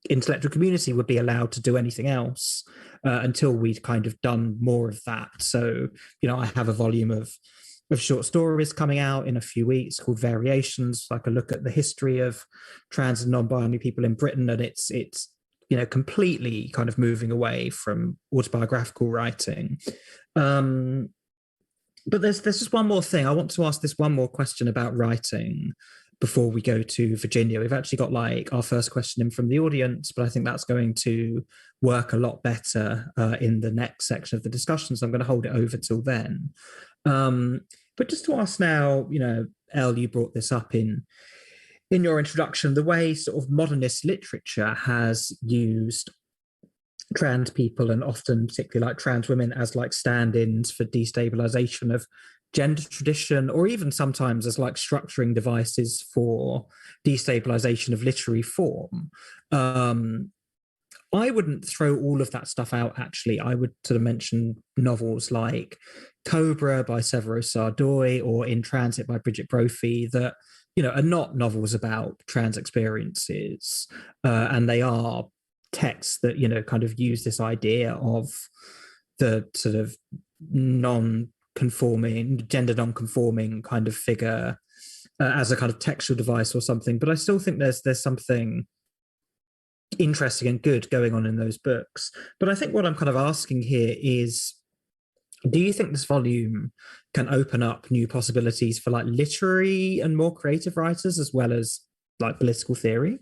intellectual community would be allowed to do anything else until we'd kind of done more of that. So, I have a volume of short stories coming out in a few weeks called Variations, like a look at the history of trans and non-binary people in Britain, and it's completely kind of moving away from autobiographical writing. But there's just one more thing. I want to ask this one more question about writing. before we go to Virginia. We've actually got like our first question in from the audience, but I think that's going to work a lot better in the next section of the discussion. So I'm going to hold it over till then. But just to ask now, Elle, you brought this up in your introduction, the way sort of modernist literature has used trans people, and often particularly like trans women, as like stand-ins for destabilization of gender tradition, or even sometimes as like structuring devices for destabilization of literary form. I wouldn't throw all of that stuff out, actually. I would sort of mention novels like Cobra by Severus Sardoy or In Transit by Bridget Brophy that, are not novels about trans experiences. And they are texts that, kind of use this idea of the sort of gender non-conforming kind of figure as a kind of textual device or something. But I still think there's something interesting and good going on in those books. But I think what I'm kind of asking here is, do you think this volume can open up new possibilities for like literary and more creative writers as well as like political theory?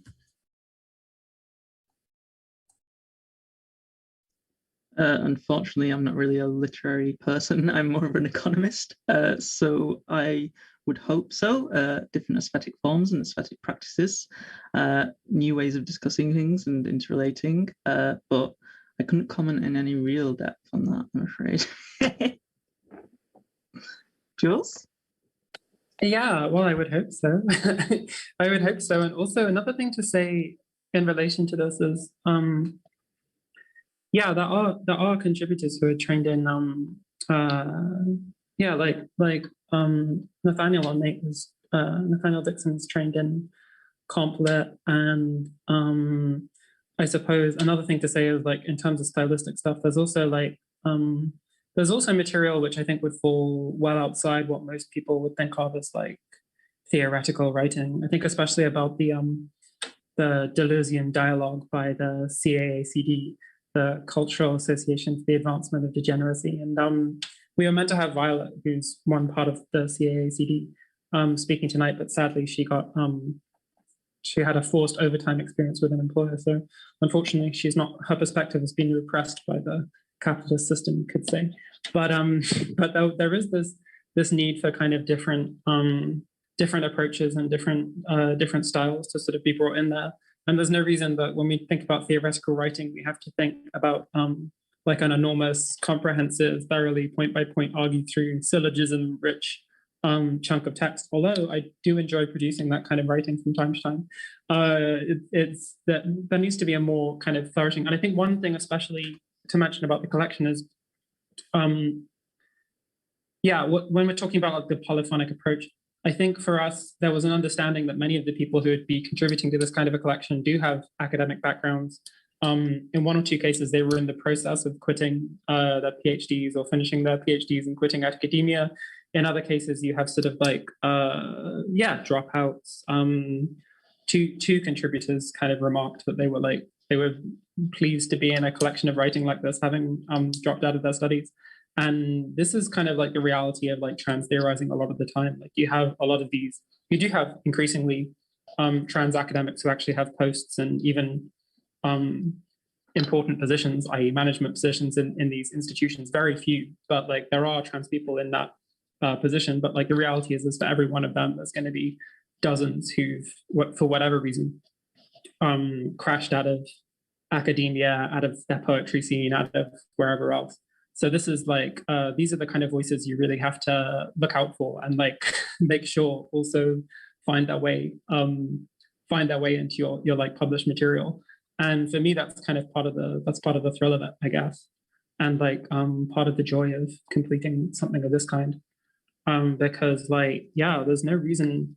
Unfortunately, I'm not really a literary person. I'm more of an economist. So I would hope so. Different aesthetic forms and aesthetic practices, new ways of discussing things and interrelating. But I couldn't comment in any real depth on that, I'm afraid. Jules? Yeah, well, I would hope so. I would hope so. And also another thing to say in relation to this is, there are contributors who are trained in Nathaniel Dixon is trained in comp lit, and I suppose another thing to say is like in terms of stylistic stuff, there's also material which I think would fall well outside what most people would think of as like theoretical writing. I think especially about the Deleuzian dialogue by the CAACD, the Cultural Association for the Advancement of Degeneracy. And we were meant to have Violet, who's one part of the CAACD, speaking tonight, but sadly she had a forced overtime experience with an employer. So unfortunately, her perspective has been repressed by the capitalist system, you could say. But there is this need for kind of different approaches and different styles to sort of be brought in there. And there's no reason that when we think about theoretical writing, we have to think about like an enormous, comprehensive, thoroughly point-by-point argued through syllogism-rich chunk of text. Although I do enjoy producing that kind of writing from time to time, there needs to be a more kind of flourishing. And I think one thing especially to mention about the collection is, when we're talking about like the polyphonic approach, I think for us, there was an understanding that many of the people who would be contributing to this kind of a collection do have academic backgrounds. In one or two cases, they were in the process of quitting their PhDs or finishing their PhDs and quitting academia. In other cases, you have sort of like, dropouts. Two contributors kind of remarked that they were pleased to be in a collection of writing like this, having dropped out of their studies. And this is kind of like the reality of like trans theorizing a lot of the time. Like you have a lot of these, you do have increasingly trans academics who actually have posts and even important positions, i.e. management positions in these institutions, very few, but like there are trans people in that position. But like the reality is for every one of them, there's going to be dozens who've, for whatever reason, crashed out of academia, out of their poetry scene, out of wherever else. So this is like, these are the kind of voices you really have to look out for and like make sure also find their way into your like published material. And for me, that's kind of part of the thrill of it, I guess. And like part of the joy of completing something of this kind. Because like, there's no reason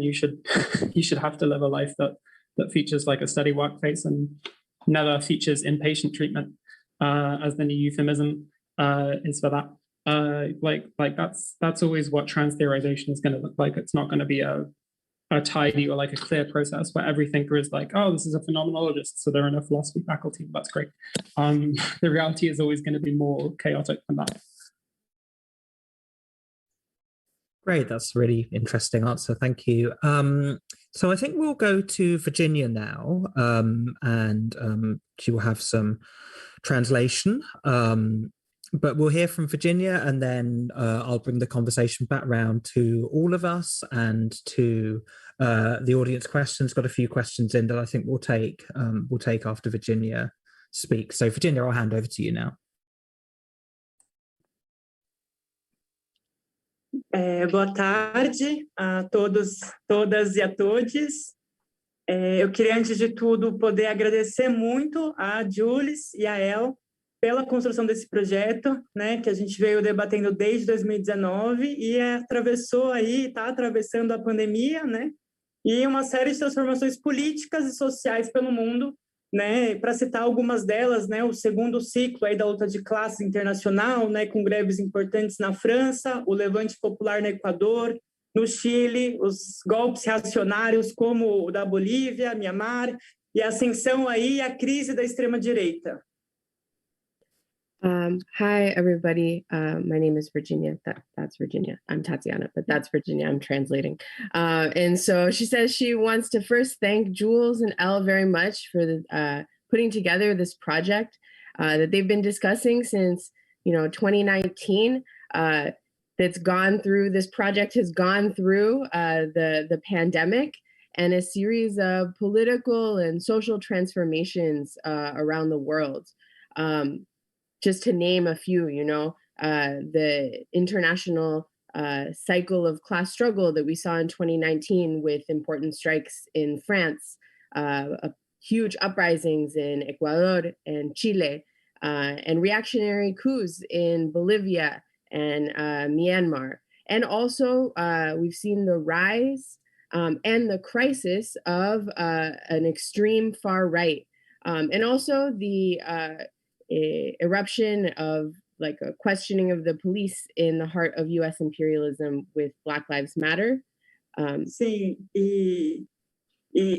you should you should have to live a life that features like a steady work face and never features inpatient treatment. As the new euphemism is for that. Like that's always what trans theorization is going to look like. It's not going to be a tidy or like a clear process where every thinker is like, oh, this is a phenomenologist, so they're in a philosophy faculty. That's great. The reality is always going to be more chaotic than that. Great, that's a really interesting answer. Thank you. So I think we'll go to Virginia now, and she will have some translation. But we'll hear from Virginia, and then I'll bring the conversation back round to all of us and to the audience questions. Got a few questions in that I think we'll take after Virginia speaks. So Virginia, I'll hand over to you now. Boa tarde a todos, todas e a todes. Eu queria, antes de tudo, poder agradecer muito a Jules e a Elle pela construção desse projeto, né, que a gente veio debatendo desde 2019 e atravessou aí, está atravessando a pandemia, né, e uma série de transformações políticas e sociais pelo mundo, né, para citar algumas delas, né, o segundo ciclo aí da luta de classe internacional, né, com greves importantes na França, o levante popular no Equador, no Chile, os golpes reacionários como o da Bolívia, Mianmar, e a ascensão aí à crise da extrema-direita. Hi, everybody. My name is Virginia. That's Virginia. I'm Tatiana, but that's Virginia. I'm translating. And so she says she wants to first thank Jules and Elle very much for putting together this project that they've been discussing since 2019. That's gone through. This project has gone through the pandemic and a series of political and social transformations around the world. Just to name a few, the international cycle of class struggle that we saw in 2019 with important strikes in France, huge uprisings in Ecuador and Chile, and reactionary coups in Bolivia and Myanmar. And also, we've seen the rise and the crisis of an extreme far right. And also the eruption of like a questioning of the police in the heart of US imperialism with Black Lives Matter. Sim, e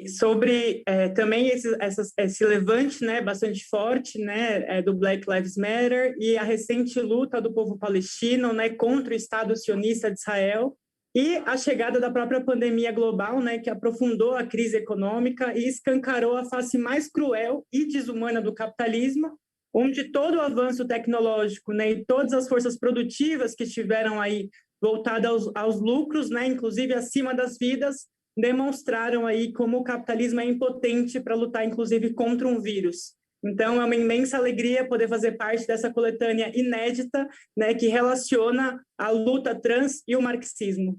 sobre também esse levante, né, bastante forte, né, do Black Lives Matter e a recente luta do povo palestino, né, contra o Estado sionista de Israel e a chegada da própria pandemia global, né, que aprofundou a crise econômica e escancarou a face mais cruel e desumana do capitalismo, onde todo o avanço tecnológico, né, e todas as forças produtivas que estiveram aí voltadas aos lucros, né, inclusive acima das vidas, demonstraram aí como o capitalismo é impotente para lutar, inclusive, contra um vírus. Então, é uma imensa alegria poder fazer parte dessa coletânea inédita, né, que relaciona a luta trans e o marxismo.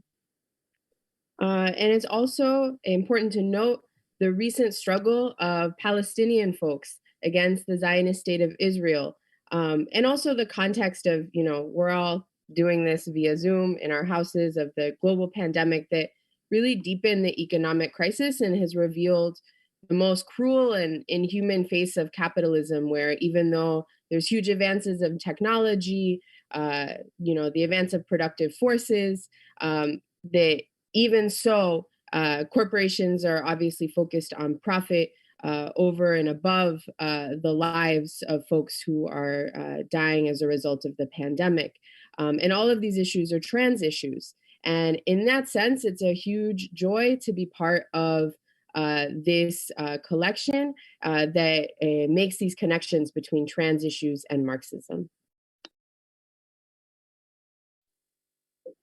And it's also important to note the recent struggle of Palestinian folks against the Zionist state of Israel. And also the context of, we're all doing this via Zoom in our houses, of the global pandemic that really deepened the economic crisis and has revealed the most cruel and inhuman face of capitalism, where even though there's huge advances of technology, the advance of productive forces, that even so, corporations are obviously focused on profit over and above the lives of folks who are dying as a result of the pandemic. And all of these issues are trans issues. And in that sense, it's a huge joy to be part of this collection that makes these connections between trans issues and Marxism.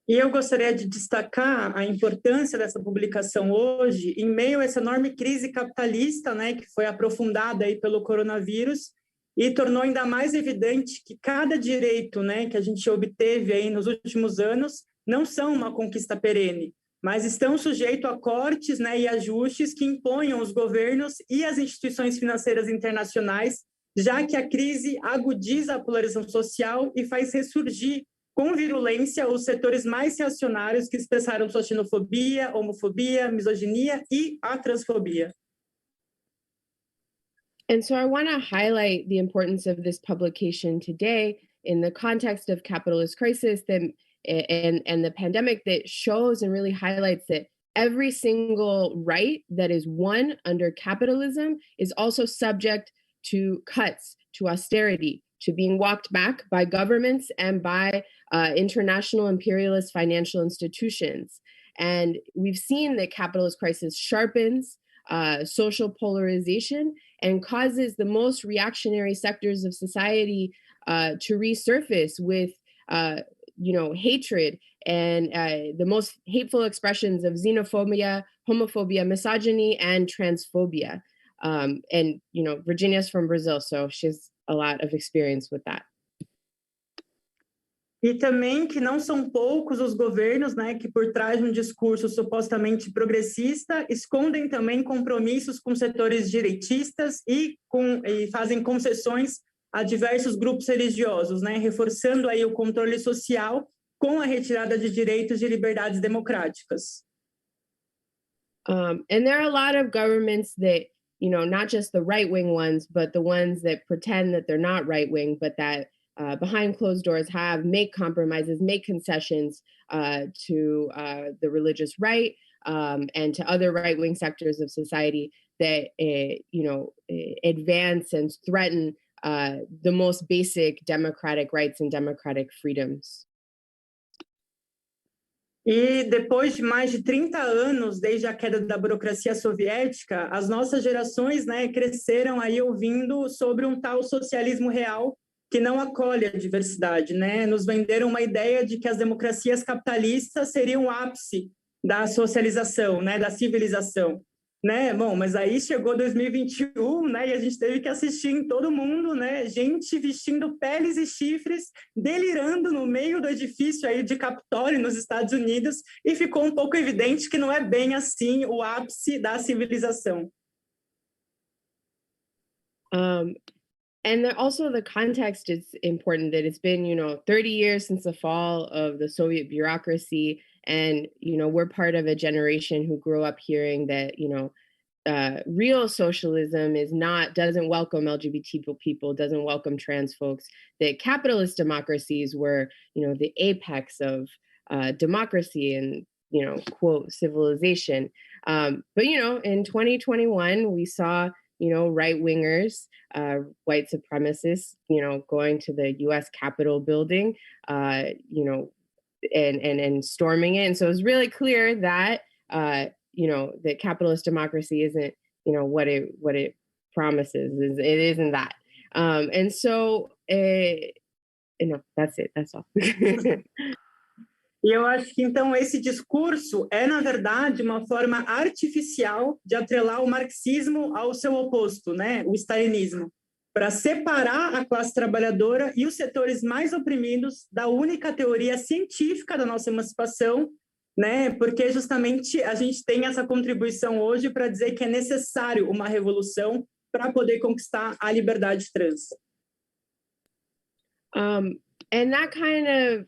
E eu gostaria de destacar a importância dessa publicação hoje, em meio a essa enorme crise capitalista, né, que foi aprofundada aí pelo coronavírus e tornou ainda mais evidente que cada direito, né, que a gente obteve aí nos últimos anos não são uma conquista perene, mas estão sujeitos a cortes, né, e ajustes que imponham os governos e as instituições financeiras internacionais, já que a crise agudiza a polarização social e faz ressurgir com virulência os setores mais reacionários que expressaram sua xenofobia, homofobia, misoginia e a transfobia. And so I want to highlight the importance of this publication today in the context of capitalist crisis and the pandemic, that shows and really highlights that every single right that is won under capitalism is also subject to cuts, to austerity, to being walked back by governments and by international imperialist financial institutions. And we've seen that capitalist crisis sharpens social polarization and causes the most reactionary sectors of society to resurface with, hatred and the most hateful expressions of xenophobia, homophobia, misogyny, and transphobia. And Virginia's from Brazil, so she has a lot of experience with that. E também que não são poucos os governos, né, que por trás de um discurso supostamente progressista escondem também compromissos com setores direitistas e fazem concessões a diversos grupos religiosos, né, reforçando aí o controle social com a retirada de direitos e liberdades democráticas. And there are a lot of governments that, not just the right-wing ones, but the ones that pretend that they're not right-wing, but that behind closed doors make compromises, make concessions to the religious right and to other right-wing sectors of society that, advance and threaten the most basic democratic rights and democratic freedoms. E depois de mais de 30 anos, desde a queda da burocracia soviética, as nossas gerações, né, cresceram aí ouvindo sobre um tal socialismo real que não acolhe a diversidade, né? Nos venderam uma ideia de que as democracias capitalistas seriam o ápice da socialização, né, da civilização, né? Bom, mas aí chegou 2021, né, e a gente teve que assistir em todo mundo, né, gente vestindo peles e chifres, delirando no meio do edifício aí de Capitólio nos Estados Unidos, e ficou um pouco evidente que não é bem assim o ápice da civilização. And also the context is important, that it's been, 30 years since the fall of the Soviet bureaucracy. And, we're part of a generation who grew up hearing that, real socialism doesn't welcome LGBT people, doesn't welcome trans folks, that capitalist democracies were, the apex of democracy and, quote, civilization. But, in 2021, we saw right-wingers, white supremacists, going to the U.S. Capitol building, and storming it. And so it's really clear that, that capitalist democracy isn't, what it promises. It isn't that. And so, that's it. That's all. E eu acho que, então, esse discurso é, na verdade, uma forma artificial de atrelar o marxismo ao seu oposto, né? O stalinismo, para separar a classe trabalhadora e os setores mais oprimidos da única teoria científica da nossa emancipação, né? Porque, justamente, a gente tem essa contribuição hoje para dizer que é necessário uma revolução para poder conquistar a liberdade trans. And that kind of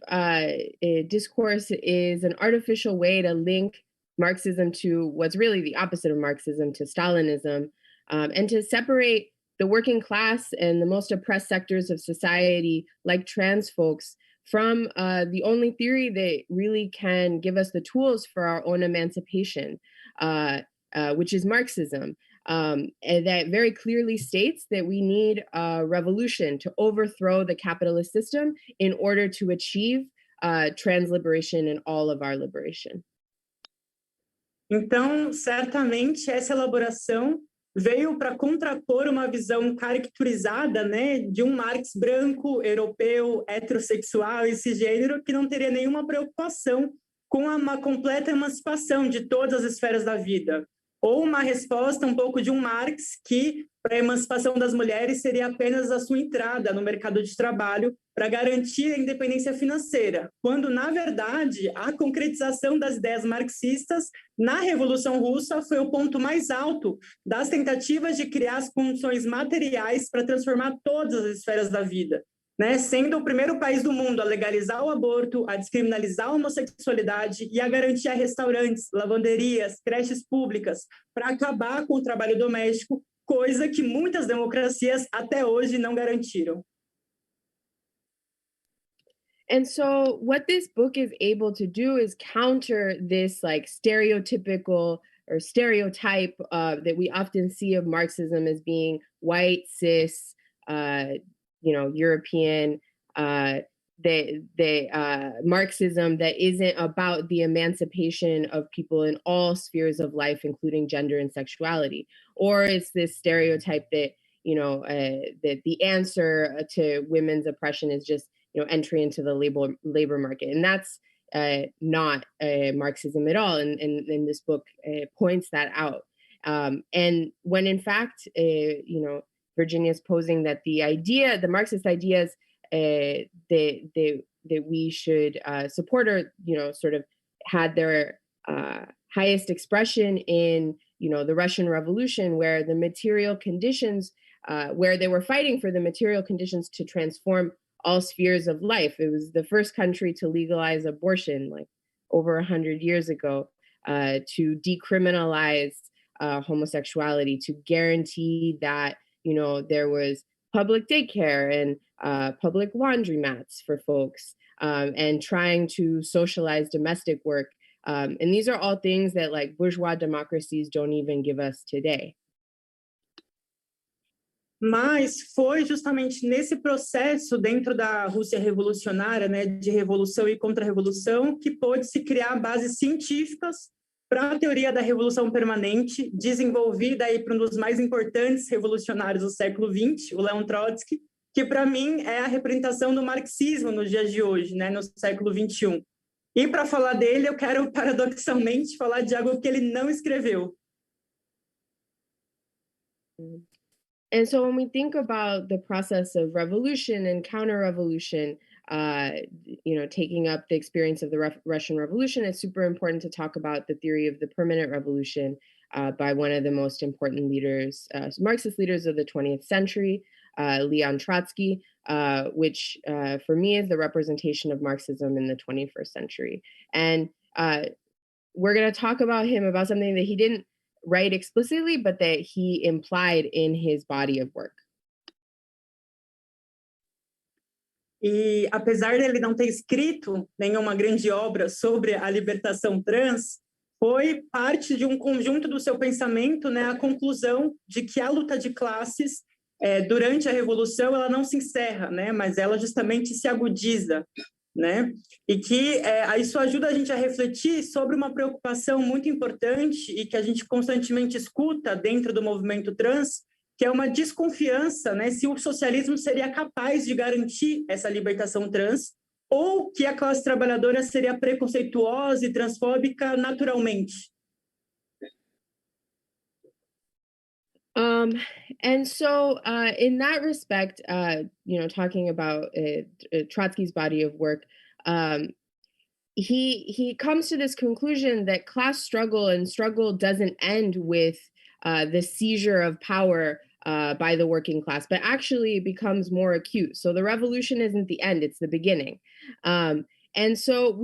discourse is an artificial way to link Marxism to what's really the opposite of Marxism, to Stalinism, and to separate the working class and the most oppressed sectors of society, like trans folks, from the only theory that really can give us the tools for our own emancipation, which is Marxism. And that very clearly states that we need a revolution to overthrow the capitalist system in order to achieve trans liberation and all of our liberation. Então, certamente, essa elaboração veio para contrapor uma visão caricaturizada, né, de um Marx branco, europeu, heterossexual e cisgênero que não teria nenhuma preocupação com uma completa emancipação de todas as esferas da vida. Ou uma resposta um pouco de um Marx que, para a emancipação das mulheres, seria apenas a sua entrada no mercado de trabalho para garantir a independência financeira, quando, na verdade, a concretização das ideias marxistas na Revolução Russa foi o ponto mais alto das tentativas de criar as condições materiais para transformar todas as esferas da vida, né? Sendo o primeiro país do mundo a legalizar o aborto, a descriminalizar a homossexualidade e a garantir a restaurantes, lavanderias, creches públicas para acabar com o trabalho doméstico, coisa que muitas democracias até hoje não garantiram. And so what this book is able to do is counter this like stereotypical or stereotype that we often see of Marxism as being white, cis, European Marxism that isn't about the emancipation of people in all spheres of life, including gender and sexuality, or it's this stereotype that that the answer to women's oppression is just entry into the labor market, and that's not Marxism at all. And this book points that out. And when in fact, Virginia's posing that the Marxist ideas that we should support are, sort of had their highest expression in, the Russian Revolution, where the material conditions, where they were fighting for the material conditions to transform all spheres of life. It was the first country to legalize abortion, like over 100 years ago, to decriminalize homosexuality, to guarantee that, there was public daycare and public laundromats for folks, and trying to socialize domestic work. And these are all things that like bourgeois democracies don't even give us today. Mas foi justamente nesse processo dentro da Rússia revolucionária, né, de revolução e contra-revolução, que pôde se criar bases científicas para a teoria da revolução permanente, desenvolvida aí por um dos mais importantes revolucionários do século XX, o Leon Trotsky, que para mim é a representação do marxismo nos dias de hoje, né, no século XXI. E para falar dele, eu quero paradoxalmente falar de algo que ele não escreveu. And so when we think about the process of revolution and counter-revolution, taking up the experience of the Russian Revolution, it's super important to talk about the theory of the permanent revolution by one of the most important leaders, Marxist leaders of the 20th century, Leon Trotsky, which for me is the representation of Marxism in the 21st century. And we're going to talk about him, about something that he didn't write explicitly, but that he implied in his body of work. E apesar dele não ter escrito nenhuma grande obra sobre a libertação trans, foi parte de um conjunto do seu pensamento, né, a conclusão de que a luta de classes durante a Revolução ela não se encerra, né, mas ela justamente se agudiza, né, e que isso ajuda a gente a refletir sobre uma preocupação muito importante e que a gente constantemente escuta dentro do movimento trans, que é uma desconfiança, né, se o socialismo seria capaz de garantir essa libertação trans ou que a classe trabalhadora seria preconceituosa e transfóbica naturalmente. And so in that respect, talking about Trotsky's body of work, he comes to this conclusion that class struggle doesn't end with the seizure of power by the working class, but actually it becomes more acute. So the revolution isn't the end, it's the beginning. And so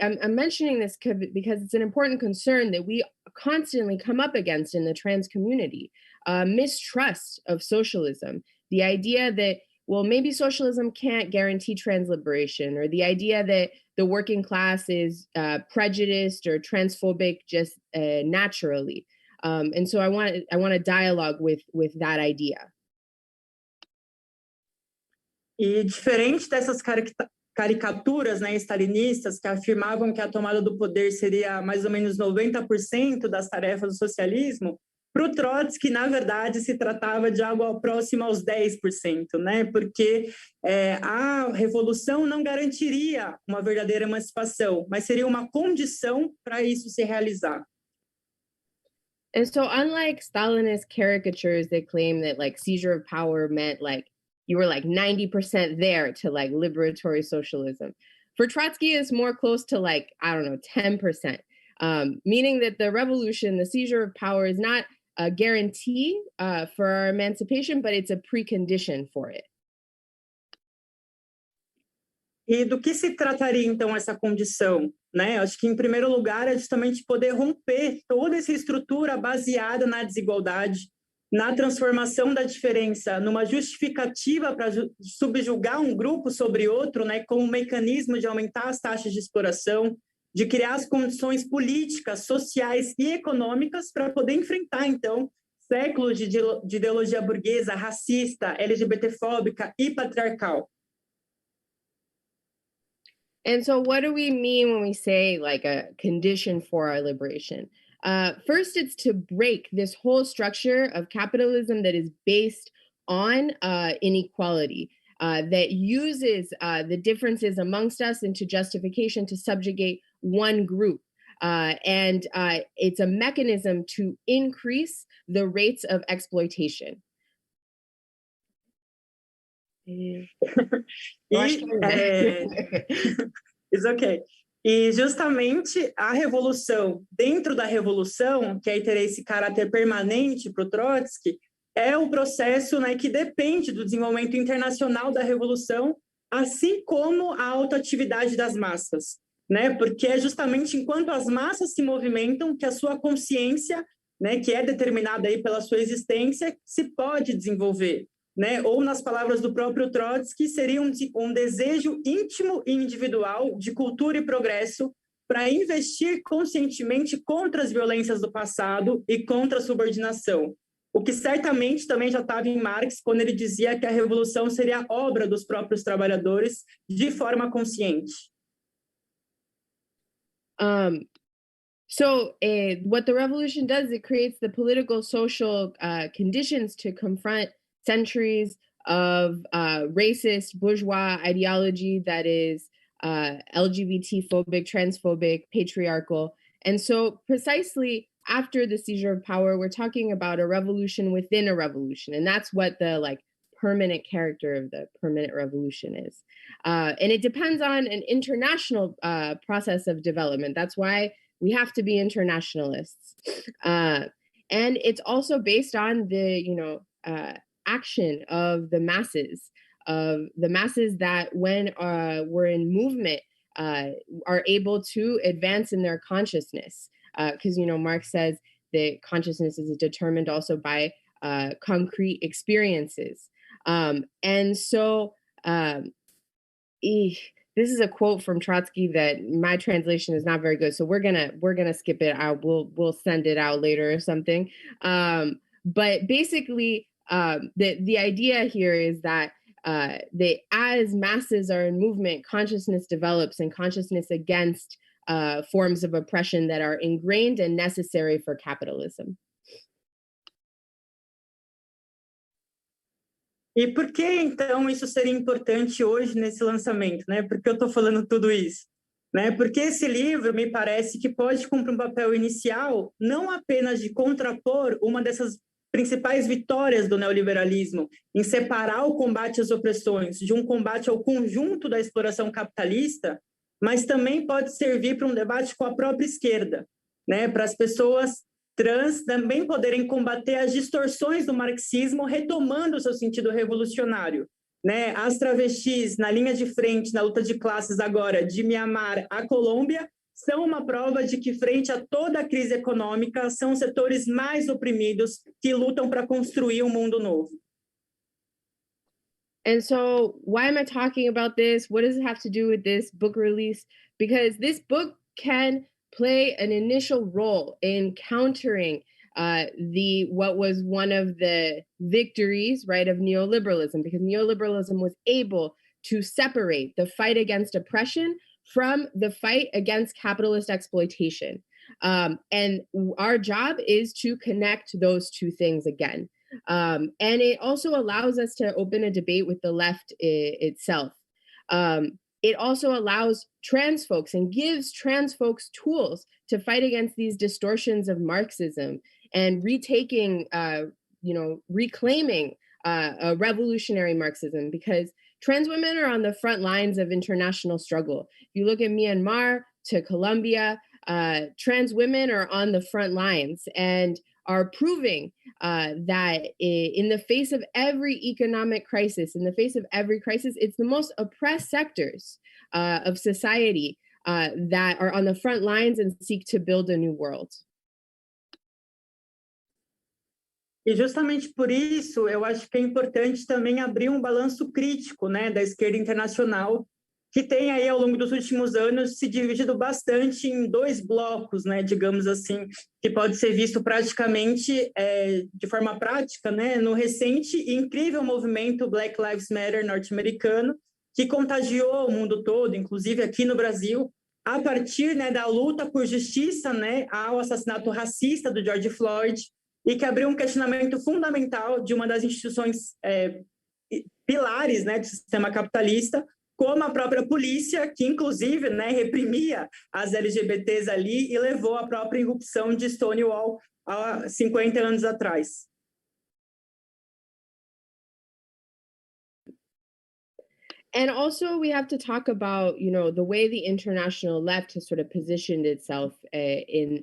I'm mentioning this because it's an important concern that we constantly come up against in the trans community. Mistrust of socialism, the idea that, well, maybe socialism can't guarantee trans liberation, or the idea that the working class is prejudiced or transphobic just naturally. And so I want a dialogue with that idea. E diferente dessas caricaturas, né, stalinistas que afirmavam que a tomada do poder seria mais ou menos 90% das tarefas do socialismo, para o Trotsky, na verdade, se tratava de algo próximo aos 10%, né? Porque a revolução não garantiria uma verdadeira emancipação, mas seria uma condição para isso se realizar. And so unlike Stalinist caricatures that claim that like seizure of power meant like you were like 90% there to like liberatory socialism, for Trotsky it's more close to like, I don't know, 10%, meaning that the revolution, the seizure of power is not a guarantee for our emancipation, but it's a precondition for it. E do que se trataria, então, essa condição? Né? Acho que, em primeiro lugar, é justamente poder romper toda essa estrutura baseada na desigualdade, na transformação da diferença, numa justificativa para subjugar um grupo sobre outro, né, como um mecanismo de aumentar as taxas de exploração, de criar as condições políticas, sociais e econômicas para poder enfrentar, então, séculos de ideologia burguesa, racista, LGBTfóbica e patriarcal. And so what do we mean when we say like a condition for our liberation? First, it's to break this whole structure of capitalism that is based on inequality, that uses the differences amongst us into justification to subjugate one group. And it's a mechanism to increase the rates of exploitation. It's okay. E justamente a revolução, dentro da revolução, que aí teria esse caráter permanente para o Trotsky, é o processo, né, que depende do desenvolvimento internacional da revolução, assim como a autoatividade das massas, né? Porque é justamente enquanto as massas se movimentam que a sua consciência, né, que é determinada aí pela sua existência, se pode desenvolver. Né? Ou, nas palavras do próprio Trotsky, seria um desejo íntimo e individual de cultura e progresso para investir conscientemente contra as violências do passado e contra a subordinação. O que certamente também já estava em Marx, quando ele dizia que a revolução seria obra dos próprios trabalhadores de forma consciente. So what the revolution does, it creates the political, social conditions to confront centuries of racist bourgeois ideology that is LGBT phobic, transphobic, patriarchal. And so precisely after the seizure of power, we're talking about a revolution within a revolution. And that's what the like permanent character of the permanent revolution is. And it depends on an international process of development. That's why we have to be internationalists. And it's also based on the, action of the masses that when we're in movement are able to advance in their consciousness. Because, Marx says that consciousness is determined also by concrete experiences. And so this is a quote from Trotsky that my translation is not very good. So we're gonna skip it out. We'll send it out later or something. But basically, the idea here is that as masses are in movement, consciousness develops, and consciousness against forms of oppression that are ingrained and necessary for capitalism. E por que, então, isso seria importante hoje nesse lançamento? Né? Por que eu estou falando tudo isso? Né? Porque esse livro me parece que pode cumprir um papel inicial não apenas de contrapor uma dessas principais vitórias do neoliberalismo, em separar o combate às opressões de um combate ao conjunto da exploração capitalista, mas também pode servir para um debate com a própria esquerda, né? Para as pessoas trans também poderem combater as distorções do marxismo, retomando o seu sentido revolucionário. Né? As travestis na linha de frente, na luta de classes agora, de Mianmar à Colômbia, são uma prova de que, frente a toda a crise econômica, são os setores mais oprimidos que lutam para construir um mundo novo. And so why am I talking about this? What does it have to do with this book release? Because this book can play an initial role in countering what was one of the victories, right, of neoliberalism, because neoliberalism was able to separate the fight against oppression from the fight against capitalist exploitation. And our job is to connect those two things again. And it also allows us to open a debate with the left itself. It also allows trans folks and gives trans folks tools to fight against these distortions of Marxism and retaking, reclaiming a revolutionary Marxism, because trans women are on the front lines of international struggle. If you look at Myanmar to Colombia, trans women are on the front lines and are proving that in the face of every economic crisis, in the face of every crisis, it's the most oppressed sectors of society that are on the front lines and seek to build a new world. E justamente por isso, eu acho que é importante também abrir um balanço crítico, né, da esquerda internacional, que tem aí, ao longo dos últimos anos, se dividido bastante em dois blocos, né, digamos assim, que pode ser visto praticamente, de forma prática, né, no recente e incrível movimento Black Lives Matter norte-americano, que contagiou o mundo todo, inclusive aqui no Brasil, a partir, né, da luta por justiça, né, ao assassinato racista do George Floyd, e que abriu um questionamento fundamental de uma das instituições pilares, né, do sistema capitalista, como a própria polícia, que inclusive, né, reprimia as LGBTs ali e levou à própria irrupção de Stonewall há 50 anos atrás. And also we have to talk about, you know, the way the international left has sort of positioned itself in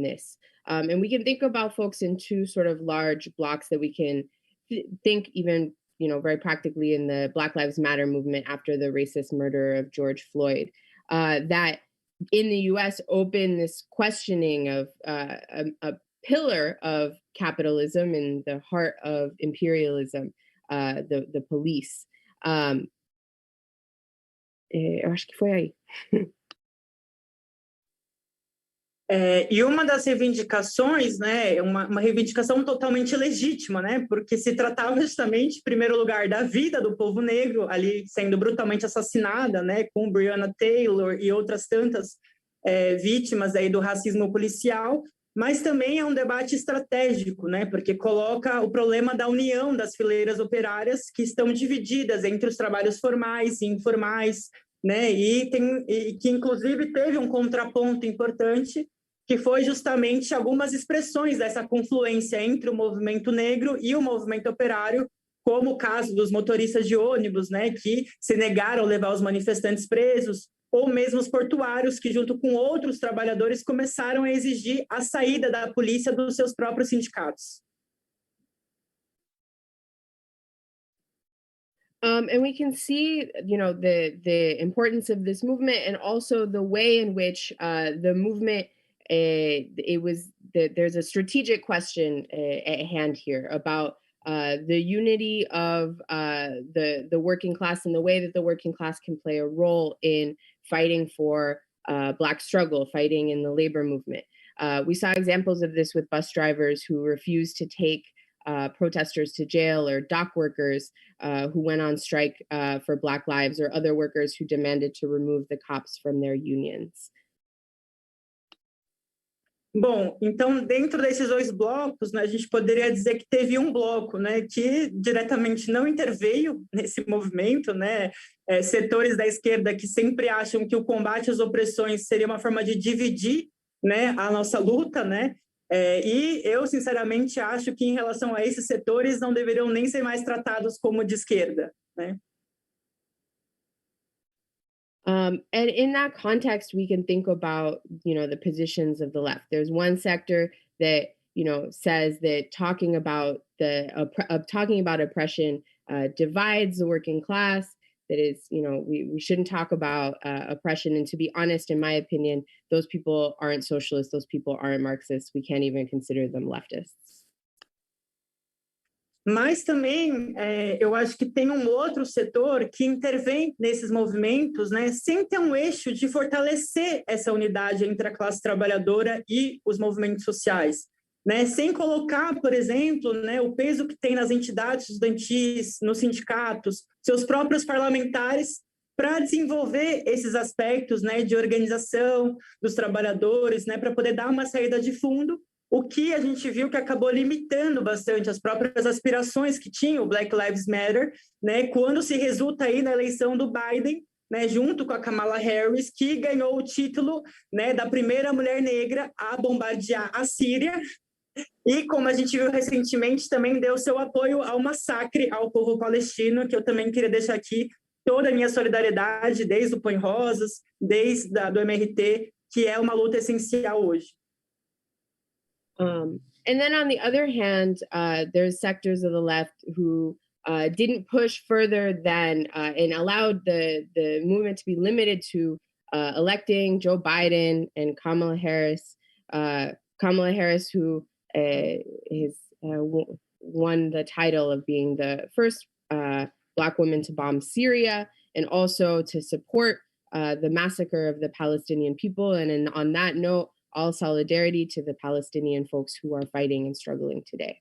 this. And we can think about folks in two sort of large blocks that we can think even, you know, very practically in the Black Lives Matter movement after the racist murder of George Floyd, that in the US opened this questioning of a pillar of capitalism in the heart of imperialism, the police. Eu acho que foi aí. E uma das reivindicações, né, uma reivindicação totalmente legítima, né, porque se tratava justamente, em primeiro lugar, da vida do povo negro ali sendo brutalmente assassinada, né, com Breonna Taylor e outras tantas vítimas aí do racismo policial, mas também é um debate estratégico, né, porque coloca o problema da união das fileiras operárias que estão divididas entre os trabalhos formais e informais, né, e que inclusive teve um contraponto importante, que foi justamente algumas expressões dessa confluência entre o movimento negro e o movimento operário, como o caso dos motoristas de ônibus, né, que se negaram a levar os manifestantes presos, ou mesmo os portuários, que junto com outros trabalhadores começaram a exigir a saída da polícia dos seus próprios sindicatos. And we can see, you know, the importance of this movement and also the way in which the movement, there's a strategic question at hand here about the unity of the working class and the way that the working class can play a role in fighting for Black struggle, fighting in the labor movement. We saw examples of this with bus drivers who refused to take protesters to jail, or dock workers who went on strike for Black lives, or other workers who demanded to remove the cops from their unions. Bom, então, dentro desses dois blocos, né, a gente poderia dizer que teve um bloco, né, que diretamente não interveio nesse movimento, né, setores da esquerda que sempre acham que o combate às opressões seria uma forma de dividir, né, a nossa luta, né, e eu, sinceramente, acho que em relação a esses setores não deveriam nem ser mais tratados como de esquerda, né. And in that context, we can think about, you know, the positions of the left. There's one sector that, you know, says that talking about oppression divides the working class. That is, you know, we shouldn't talk about oppression. And to be honest, in my opinion, those people aren't socialists. Those people aren't Marxists. We can't even consider them leftists. Mas também eu acho que tem um outro setor que intervém nesses movimentos, né, sem ter um eixo de fortalecer essa unidade entre a classe trabalhadora e os movimentos sociais, né, sem colocar, por exemplo, né, o peso que tem nas entidades estudantis, nos sindicatos, seus próprios parlamentares, para desenvolver esses aspectos, né, de organização dos trabalhadores, né, para poder dar uma saída de fundo. O que a gente viu que acabou limitando bastante as próprias aspirações que tinha o Black Lives Matter, né, quando se resulta aí na eleição do Biden, né, junto com a Kamala Harris, que ganhou o título, né, da primeira mulher negra a bombardear a Síria, e como a gente viu recentemente, também deu seu apoio ao massacre ao povo palestino, que eu também queria deixar aqui toda a minha solidariedade, desde o Põe Rosas, desde do MRT, que é uma luta essencial hoje. And then on the other hand, there's sectors of the left who didn't push further than and allowed the movement to be limited to electing Joe Biden and Kamala Harris. Kamala Harris, who won the title of being the first Black woman to bomb Syria, and also to support the massacre of the Palestinian people. And on that note, all solidarity to the Palestinian folks who are fighting and struggling today.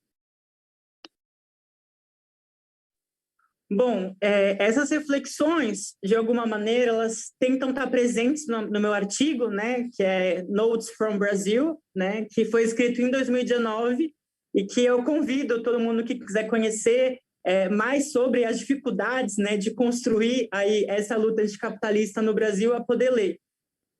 Bom, essas reflexões, de alguma maneira, elas tentam estar presentes no meu artigo, né, que é Notes from Brazil, né, que foi escrito em 2019 e que eu convido todo mundo que quiser conhecer mais sobre as dificuldades, né, de construir aí essa luta anticapitalista no Brasil a poder ler.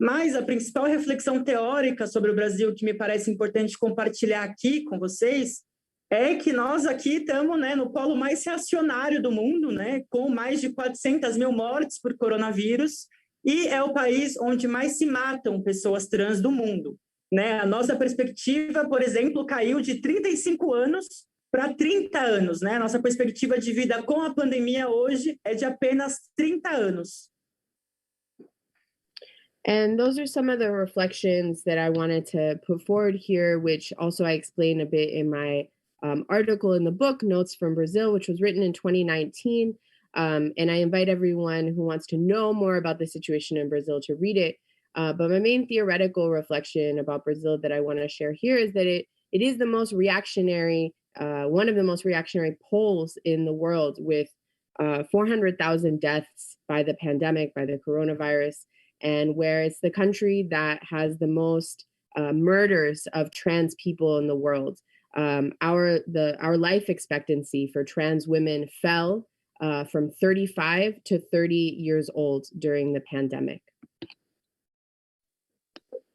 Mas a principal reflexão teórica sobre o Brasil que me parece importante compartilhar aqui com vocês é que nós aqui estamos, né, no polo mais reacionário do mundo, né, com mais de 400 mil mortes por coronavírus, e é o país onde mais se matam pessoas trans do mundo. Né? A nossa perspectiva, por exemplo, caiu de 35 anos para 30 anos. Né? A nossa perspectiva de vida com a pandemia hoje é de apenas 30 anos. And those are some of the reflections that I wanted to put forward here, which also I explain a bit in my article in the book, Notes from Brazil, which was written in 2019. And I invite everyone who wants to know more about the situation in Brazil to read it. But my main theoretical reflection about Brazil that I want to share here is that it is the most reactionary, one of the most reactionary poles in the world, with 400,000 deaths by the pandemic, by the coronavirus, and where it's the country that has the most murders of trans people in the world. Our life expectancy for trans women fell from 35 to 30 years old during the pandemic.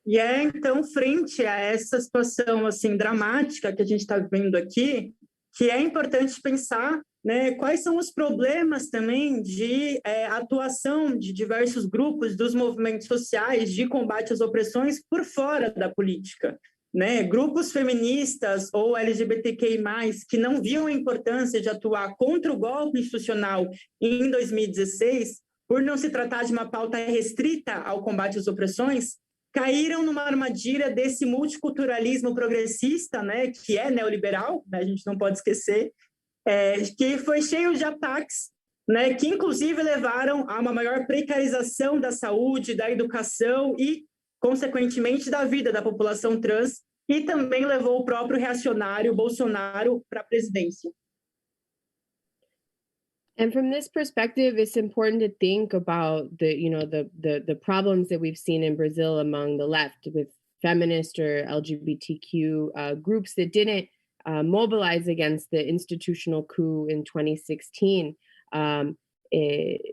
E então, frente a essa situação assim dramática que a gente está vivendo aqui, que é importante pensar, né, quais são os problemas também de atuação de diversos grupos dos movimentos sociais de combate às opressões por fora da política. Né? Grupos feministas ou LGBTQI+, que não viam a importância de atuar contra o golpe institucional em 2016, por não se tratar de uma pauta restrita ao combate às opressões, caíram numa armadilha desse multiculturalismo progressista, né, que é neoliberal, né, a gente não pode esquecer, que foi cheio de ataques, né, que inclusive levaram a uma maior precarização da saúde, da educação e, consequentemente, da vida da população trans, e também levou o próprio reacionário Bolsonaro para a presidência. And from this perspective, it's important to think about the problems that we've seen in Brazil among the left, with feminist or LGBTQ groups that didn't mobilize against the institutional coup in 2016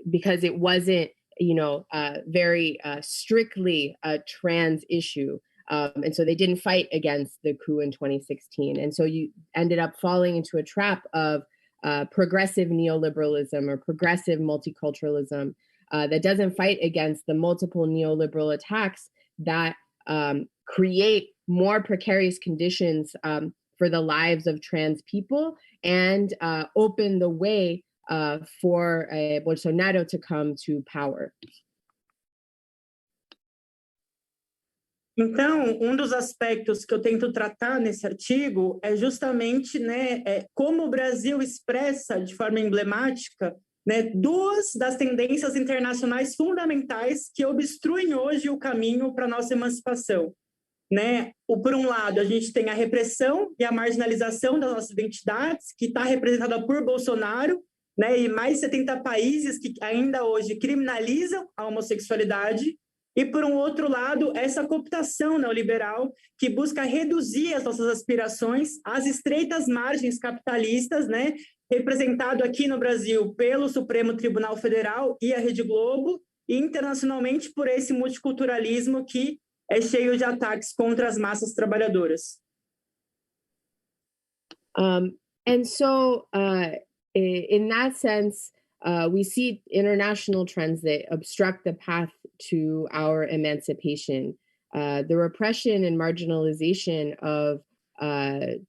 because it wasn't, very strictly a trans issue. And so they didn't fight against the coup in 2016. And so you ended up falling into a trap of progressive neoliberalism or progressive multiculturalism that doesn't fight against the multiple neoliberal attacks that create more precarious conditions for the lives of trans people and open the way for Bolsonaro to come to power. Então, dos aspectos que eu tento tratar nesse artigo é justamente, né, como o Brasil expressa de forma emblemática, né, duas das tendências internacionais fundamentais que obstruem hoje o caminho para a nossa emancipação. Né? Por um lado, a gente tem a repressão e a marginalização das nossas identidades, que está representada por Bolsonaro, né, e mais de 70 países que ainda hoje criminalizam a homossexualidade. E, por um outro lado, essa cooptação neoliberal que busca reduzir as nossas aspirações às estreitas margens capitalistas, né, representado aqui no Brasil pelo Supremo Tribunal Federal e a Rede Globo, e internacionalmente por esse multiculturalismo que é cheio de ataques contra as massas trabalhadoras. And so, in that sense, we see international trends that obstruct the path to our emancipation. The repression and marginalization of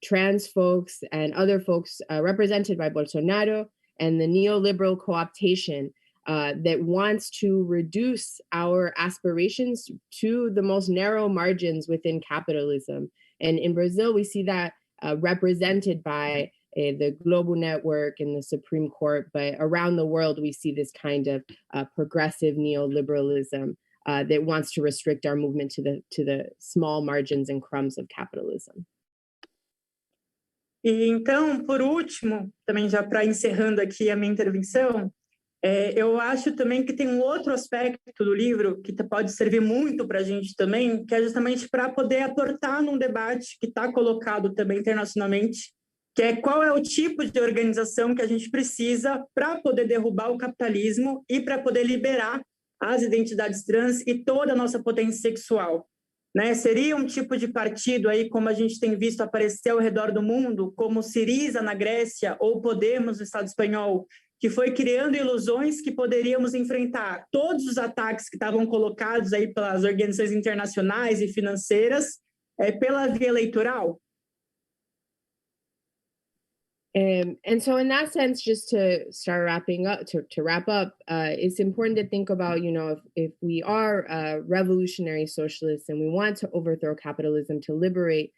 trans folks and other folks represented by Bolsonaro, and the neoliberal co-optation that wants to reduce our aspirations to the most narrow margins within capitalism. And in Brazil, we see that represented by the global network and the Supreme Court, but around the world, we see this kind of progressive neoliberalism that wants to restrict our movement to the small margins and crumbs of capitalism. E então, por último, também já para encerrando aqui a minha intervenção, eu acho também que tem um outro aspecto do livro que pode servir muito para a gente também, que é justamente para poder aportar num debate que está colocado também internacionalmente, que é qual é o tipo de organização que a gente precisa para poder derrubar o capitalismo e para poder liberar as identidades trans e toda a nossa potência sexual. Né? Seria um tipo de partido aí, como a gente tem visto aparecer ao redor do mundo, como o Syriza na Grécia ou Podemos no Estado espanhol, que foi criando ilusões que poderíamos enfrentar todos os ataques que estavam colocados aí pelas organizações internacionais e financeiras pela via eleitoral? And so in that sense, just to start wrapping up, to wrap up, it's important to think about, if we are revolutionary socialists and we want to overthrow capitalism to liberate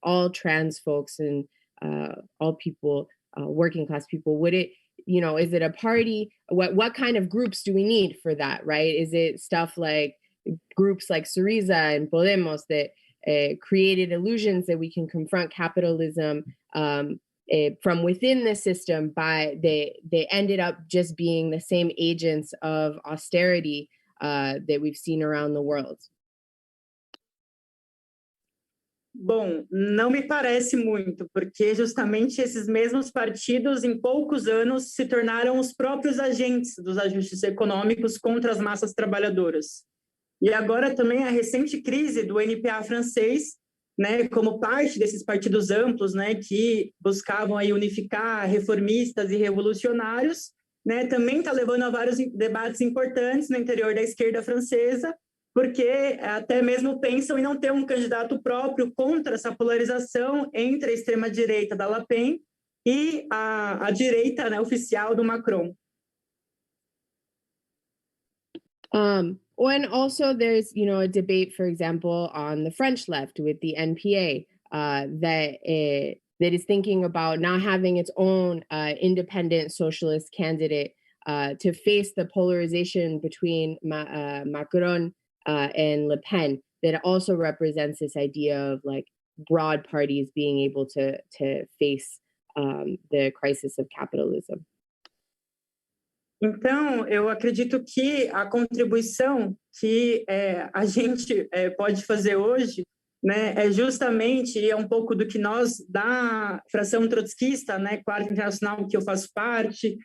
all trans folks and all people, working class people, would it, is it a party? What kind of groups do we need for that, right? Is it stuff like groups like Syriza and Podemos that created illusions that we can confront capitalism from within the system, they ended up just being the same agents of austerity that we've seen around the world? Bom, não me parece muito, porque justamente esses mesmos partidos, em poucos anos, se tornaram os próprios agentes dos ajustes econômicos contra as massas trabalhadoras. E agora também a recente crise do NPA francês, né, como parte desses partidos amplos, né, que buscavam aí unificar reformistas e revolucionários, né, também está levando a vários debates importantes no interior da esquerda francesa, porque até mesmo pensam em não ter um candidato próprio contra essa polarização entre a extrema-direita da Le Pen e a direita, né, oficial do Macron. And also there's, a debate, for example, on the French left with the NPA that is thinking about not having its own independent socialist candidate to face the polarization between Macron and Le Pen, that also represents this idea of like broad parties being able to face the crisis of capitalism. Então, eu acredito que a contribuição que a gente pode fazer hoje, né, é justamente um pouco do que nós, da fração trotskista, né, Quarta Internacional, que eu faço parte,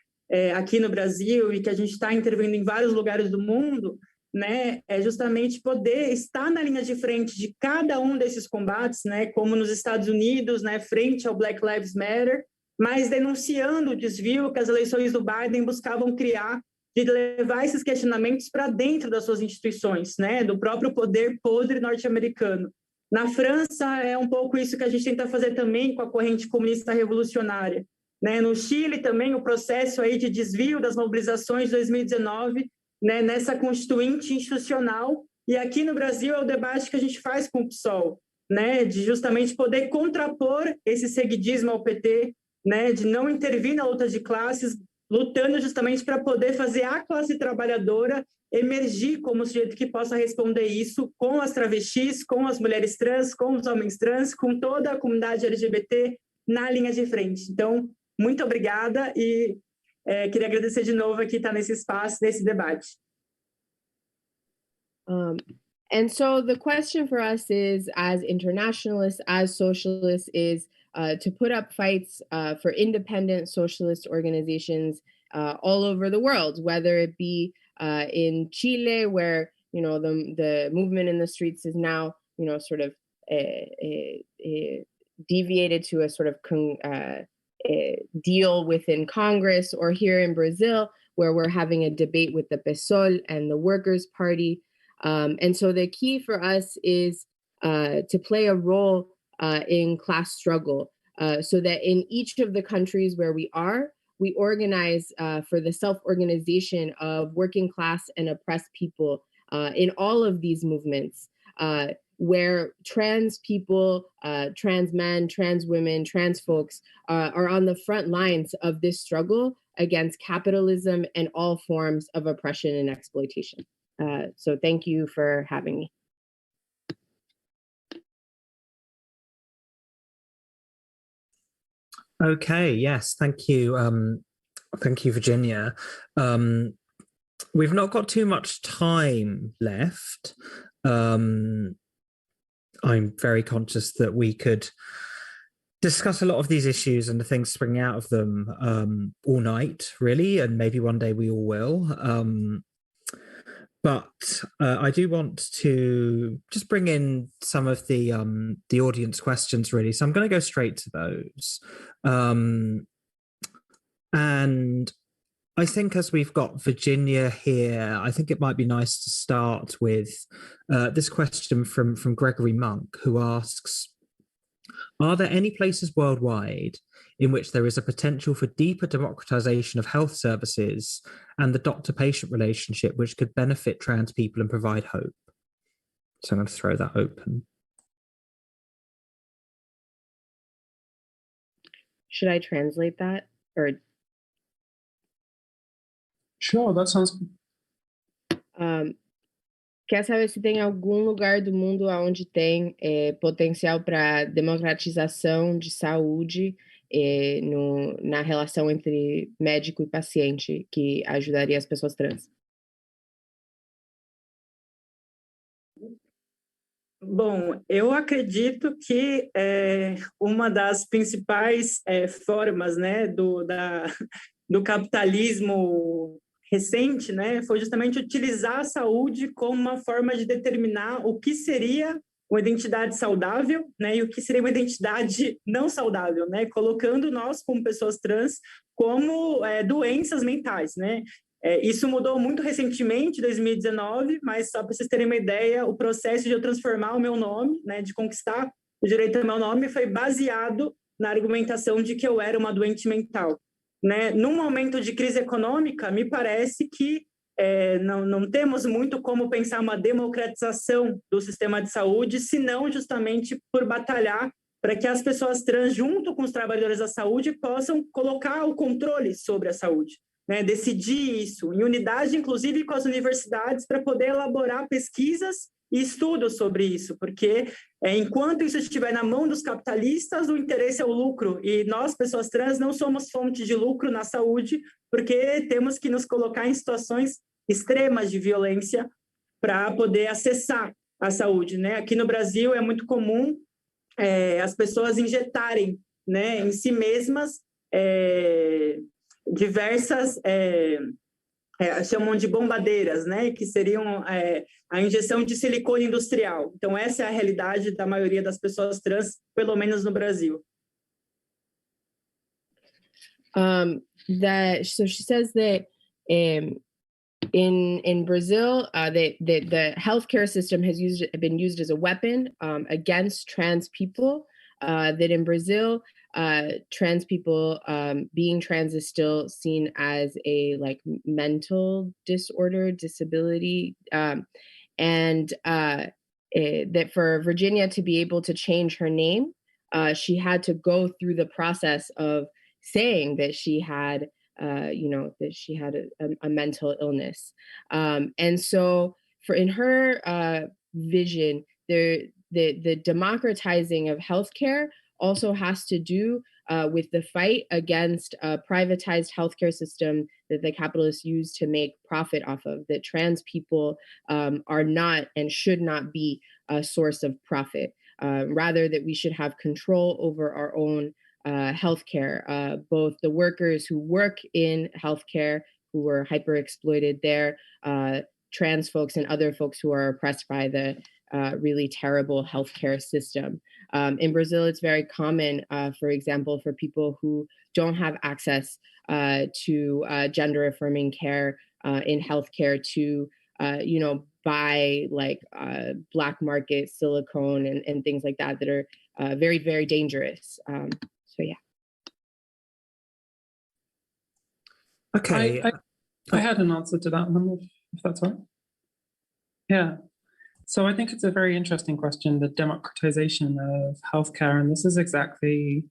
aqui no Brasil, e que a gente está intervindo em vários lugares do mundo, né, é justamente poder estar na linha de frente de cada um desses combates, né, como nos Estados Unidos, né, frente ao Black Lives Matter, mas denunciando o desvio que as eleições do Biden buscavam criar, de levar esses questionamentos para dentro das suas instituições, né, do próprio poder podre norte-americano. Na França, é um pouco isso que a gente tenta fazer também com a corrente comunista revolucionária. Né? No Chile, também, o processo aí de desvio das mobilizações de 2019, né, nessa constituinte institucional, e aqui no Brasil é o debate que a gente faz com o PSOL, né, de justamente poder contrapor esse seguidismo ao PT, né, de não intervir na luta de classes, lutando justamente para poder fazer a classe trabalhadora emergir como sujeito que possa responder isso com as travestis, com as mulheres trans, com os homens trans, com toda a comunidade LGBT na linha de frente. Então, muito obrigada e queria agradecer de novo aqui estar nesse espaço, nesse debate. And so the question for us is, as internationalists, as socialists, is to put up fights for independent socialist organizations all over the world, whether it be in Chile, where the movement in the streets is now sort of deviated to a sort of deal within Congress, or here in Brazil, where we're having a debate with the PSOL and the Workers' Party. And so the key for us is to play a role in class struggle, so that in each of the countries where we organize for the self-organization of working class and oppressed people in all of these movements. where trans people, trans men, trans women, trans folks are on the front lines of this struggle against capitalism and all forms of oppression and exploitation. So thank you for having me. Okay, yes, thank you. Thank you, Virginia. We've not got too much time left. I'm very conscious that we could discuss a lot of these issues and the things springing out of them all night, really, and maybe one day we all will. But I do want to just bring in some of the audience questions, really. So I'm going to go straight to those. And I think as we've got Virginia here, I think it might be nice to start with this question from Gregory Monk, who asks, are there any places worldwide in which there is a potential for deeper democratization of health services and the doctor-patient relationship which could benefit trans people and provide hope? So I'm going to throw that open. Should I translate that? Or Sure, that sounds good. Quer saber se tem algum lugar do mundo onde tem potencial para democratização de saúde na relação entre médico e paciente, que ajudaria as pessoas trans. Bom, eu acredito que uma das principais formas, né, do capitalismo recente, né, foi justamente utilizar a saúde como uma forma de determinar o que seria uma identidade saudável, né, e o que seria uma identidade não saudável, né, colocando nós como pessoas trans como doenças mentais, né. Isso mudou muito recentemente, em 2019, mas só para vocês terem uma ideia, o processo de eu transformar o meu nome, né, de conquistar o direito ao meu nome, foi baseado na argumentação de que eu era uma doente mental. Né? Num momento de crise econômica, me parece que não temos muito como pensar uma democratização do sistema de saúde, senão justamente por batalhar para que as pessoas trans, junto com os trabalhadores da saúde, possam colocar o controle sobre a saúde, né? Decidir isso, em unidade, inclusive, com as universidades, para poder elaborar pesquisas e estudos sobre isso, porque enquanto isso estiver na mão dos capitalistas, o interesse é o lucro, e nós, pessoas trans, não somos fonte de lucro na saúde, porque temos que nos colocar em situações extremas de violência para poder acessar a saúde, né? Aqui no Brasil é muito comum as pessoas injetarem, né, em si mesmas diversas... chamam de bombadeiras, né, que seriam a injeção de silicone industrial. Então, essa é a realidade da maioria das pessoas trans, pelo menos no Brasil. So she says that in Brazil, the healthcare system has been used as a weapon against trans people. That in Brazil, trans people, being trans is still seen as a mental disorder, disability, and that for Virginia to be able to change her name, she had to go through the process of saying that she had, that she had a mental illness, and so in her vision, the democratizing of healthcare also has to do with the fight against a privatized healthcare system that the capitalists use to make profit off of, that trans people are not and should not be a source of profit. Rather, that we should have control over our own healthcare, both the workers who work in healthcare, who were hyper exploited there, trans folks and other folks who are oppressed by the really terrible healthcare system. In Brazil, it's very common, for example, for people who don't have access to gender affirming care in healthcare to, buy black market silicone and things like that are very, very dangerous. So, yeah. Okay. I had an answer to that one, if that's right. Yeah. So I think it's a very interesting question, the democratization of healthcare. And this is exactly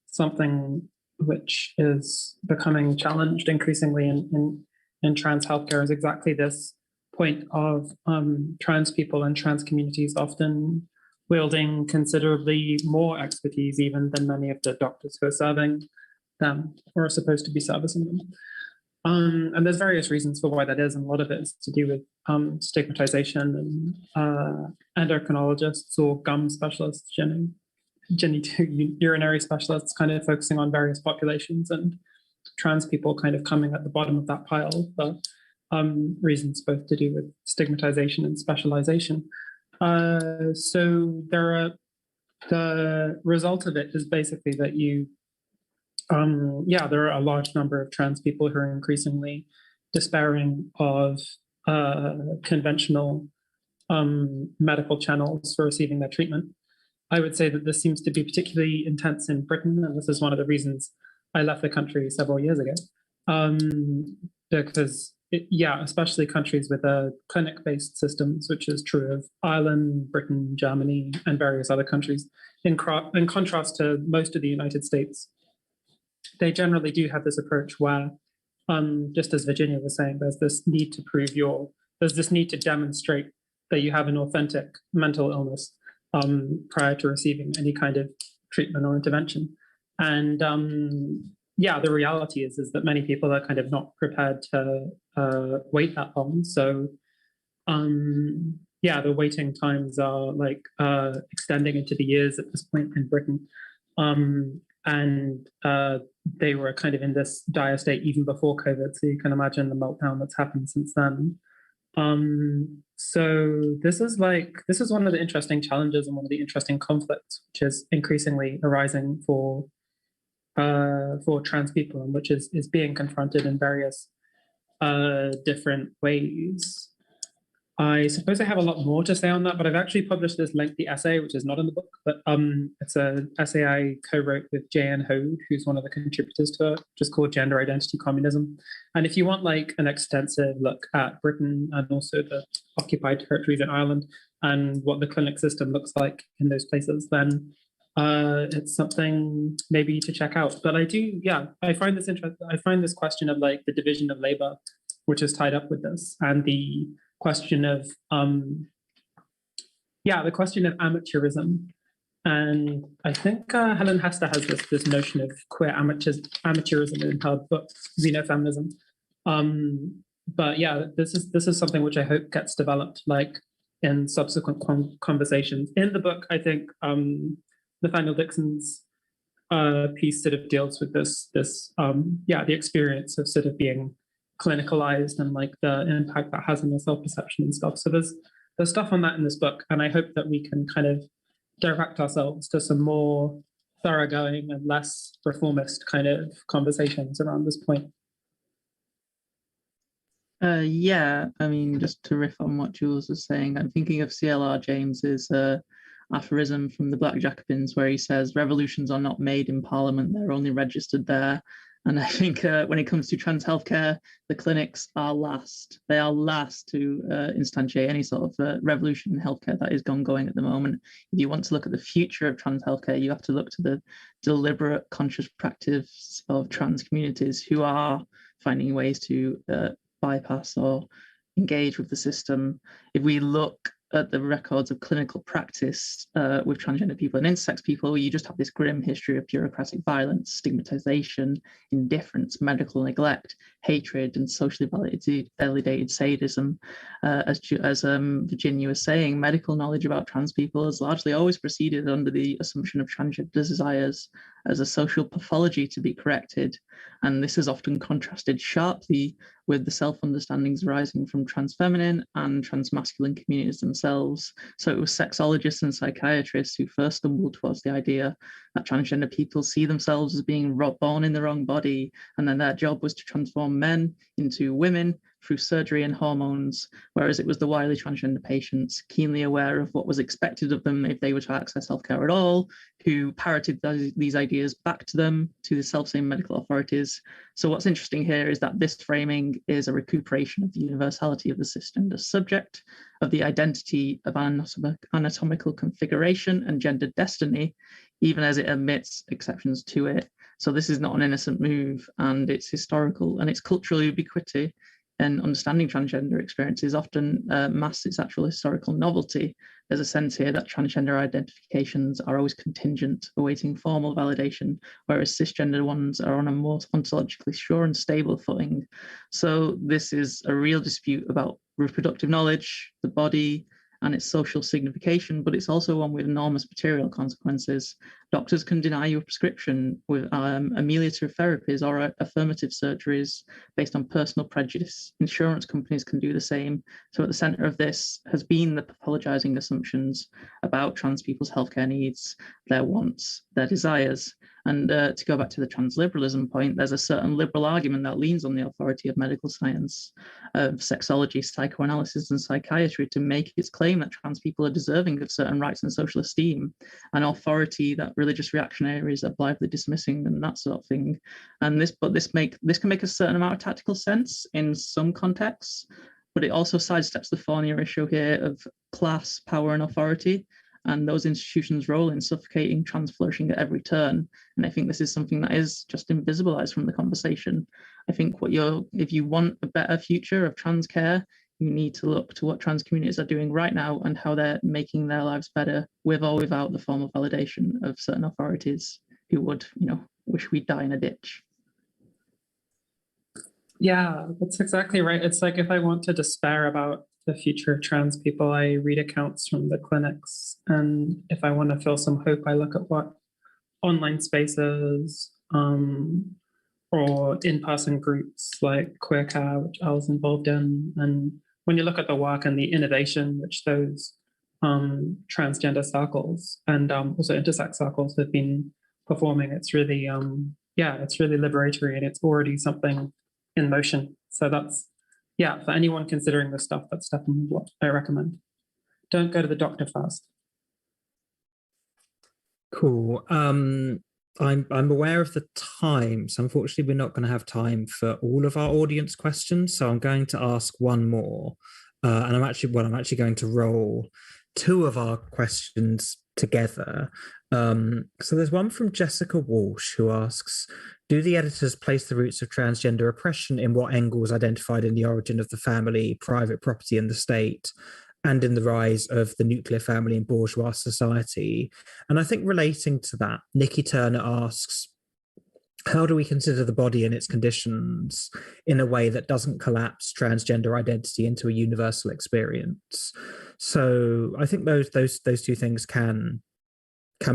something which is becoming challenged increasingly in trans healthcare, is exactly this point of trans people and trans communities often wielding considerably more expertise even than many of the doctors who are serving them or are supposed to be servicing them. And there's various reasons for why that is, and a lot of it is to do with stigmatization and endocrinologists or gum specialists, urinary specialists, kind of focusing on various populations, and trans people kind of coming at the bottom of that pile for reasons both to do with stigmatization and specialization. So the result of it is basically that there are a large number of trans people who are increasingly despairing of conventional medical channels for receiving their treatment. I would say that this seems to be particularly intense in Britain, and this is one of the reasons I left the country several years ago. Because, especially countries with clinic-based systems, which is true of Ireland, Britain, Germany, and various other countries, in contrast to most of the United States, they generally do have this approach where, just as Virginia was saying, there's this need to demonstrate that you have an authentic mental illness prior to receiving any kind of treatment or intervention. And the reality is that many people are kind of not prepared to wait that long. So the waiting times are like extending into the years at this point in Britain. And they were kind of in this dire state even before COVID. So you can imagine the meltdown that's happened since then. So this is one of the interesting challenges and one of the interesting conflicts, which is increasingly arising for trans people, and which is being confronted in various different ways. I suppose I have a lot more to say on that, but I've actually published this lengthy essay, which is not in the book, but it's an essay I co-wrote with J.N. Hode, who's one of the contributors to it, which is called Gender Identity Communism. And if you want like an extensive look at Britain and also the occupied territories in Ireland and what the clinic system looks like in those places, then it's something maybe to check out. But I find this interesting. I find this question of like the division of labor, which is tied up with this, and the question of amateurism. And I think Helen Hester has this notion of queer amateurism in her book Xenofeminism. This is something which I hope gets developed like in subsequent conversations. In the book, I think Nathaniel Dixon's piece sort of deals with the experience of sort of being clinicalized and like the impact that has on your self-perception and stuff. So there's stuff on that in this book, and I hope that we can kind of direct ourselves to some more thoroughgoing and less reformist kind of conversations around this point. I mean, just to riff on what Jules was saying, I'm thinking of C.L.R. James's aphorism from the Black Jacobins, where he says, "Revolutions are not made in Parliament, they're only registered there." And I think when it comes to trans healthcare, the clinics are last. They are last to instantiate any sort of revolution in healthcare that is ongoing at the moment. If you want to look at the future of trans healthcare, you have to look to the deliberate, conscious practice of trans communities who are finding ways to bypass or engage with the system. If we look at the records of clinical practice with transgender people and intersex people, you just have this grim history of bureaucratic violence, stigmatization, indifference, medical neglect, hatred, and socially validated sadism. As Virginia was saying, medical knowledge about trans people has largely always proceeded under the assumption of transgender desires as a social pathology to be corrected. And this is often contrasted sharply with the self-understandings arising from trans-feminine and trans-masculine communities themselves. So it was sexologists and psychiatrists who first stumbled towards the idea that transgender people see themselves as being born in the wrong body, and then their job was to transform men into women through surgery and hormones, whereas it was the wily transgender patients, keenly aware of what was expected of them if they were to access healthcare at all, who parroted these ideas back to them, to the self-same medical authorities. So what's interesting here is that this framing is a recuperation of the universality of the cisgender subject, of the identity of anatomical configuration and gender destiny, even as it omits exceptions to it. So this is not an innocent move, and it's historical, and its cultural ubiquity and understanding transgender experiences often masks its actual historical novelty. There's a sense here that transgender identifications are always contingent, awaiting formal validation, whereas cisgender ones are on a more ontologically sure and stable footing. So this is a real dispute about reproductive knowledge, the body, and its social signification, but it's also one with enormous material consequences. Doctors can deny you a prescription with ameliorative therapies or affirmative surgeries based on personal prejudice. Insurance companies can do the same. So at the center of this has been the pathologizing assumptions about trans people's healthcare needs, their wants, their desires. And to go back to the transliberalism point, there's a certain liberal argument that leans on the authority of medical science, of sexology, psychoanalysis, and psychiatry to make its claim that trans people are deserving of certain rights and social esteem, an authority that religious reactionaries are blithely dismissing and that sort of thing. And this can make a certain amount of tactical sense in some contexts, but it also sidesteps the thornier issue here of class, power, and authority, and those institutions' role in suffocating trans flourishing at every turn. And I think this is something that is just invisibilized from the conversation. I think if you want a better future of trans care, you need to look to what trans communities are doing right now and how they're making their lives better with or without the formal validation of certain authorities who would, wish we'd die in a ditch. Yeah, that's exactly right. It's like if I want to despair about the future of trans people, I read accounts from the clinics. And if I want to feel some hope, I look at what online spaces or in-person groups like Queer Care, which I was involved in. And when you look at the work and the innovation which those transgender circles and also intersex circles have been performing, it's really, it's really liberatory, and it's already something in motion. So that's, for anyone considering this stuff, that's definitely what I recommend. Don't go to the doctor first. Cool. I'm aware of the time, so unfortunately we're not going to have time for all of our audience questions. So I'm going to ask one more, and I'm actually going to roll two of our questions together. So there's one from Jessica Walsh who asks, do the editors place the roots of transgender oppression in what Engels identified in The Origin of the Family, Private Property and the State, and in the rise of the nuclear family in bourgeois society? And I think relating to that, Nikki Turner asks, how do we consider the body and its conditions in a way that doesn't collapse transgender identity into a universal experience? So I think those two things can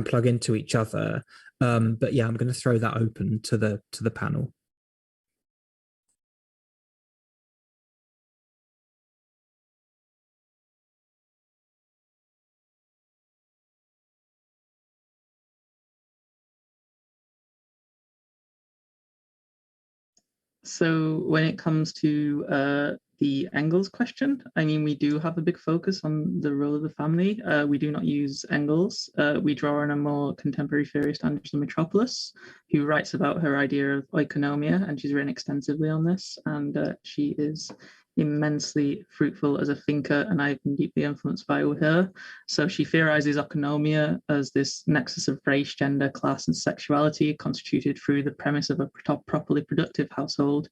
plug into each other. But yeah, I'm going to throw that open to the panel. So when it comes to the Engels question, I mean, we do have a big focus on the role of the family. We do not use Engels. We draw on a more contemporary theorist, Angela Metropolis, who writes about her idea of oikonomia, and she's written extensively on this. And she is immensely fruitful as a thinker, and I've been deeply influenced by her. So she theorizes oikonomia as this nexus of race, gender, class, and sexuality constituted through the premise of a properly productive household.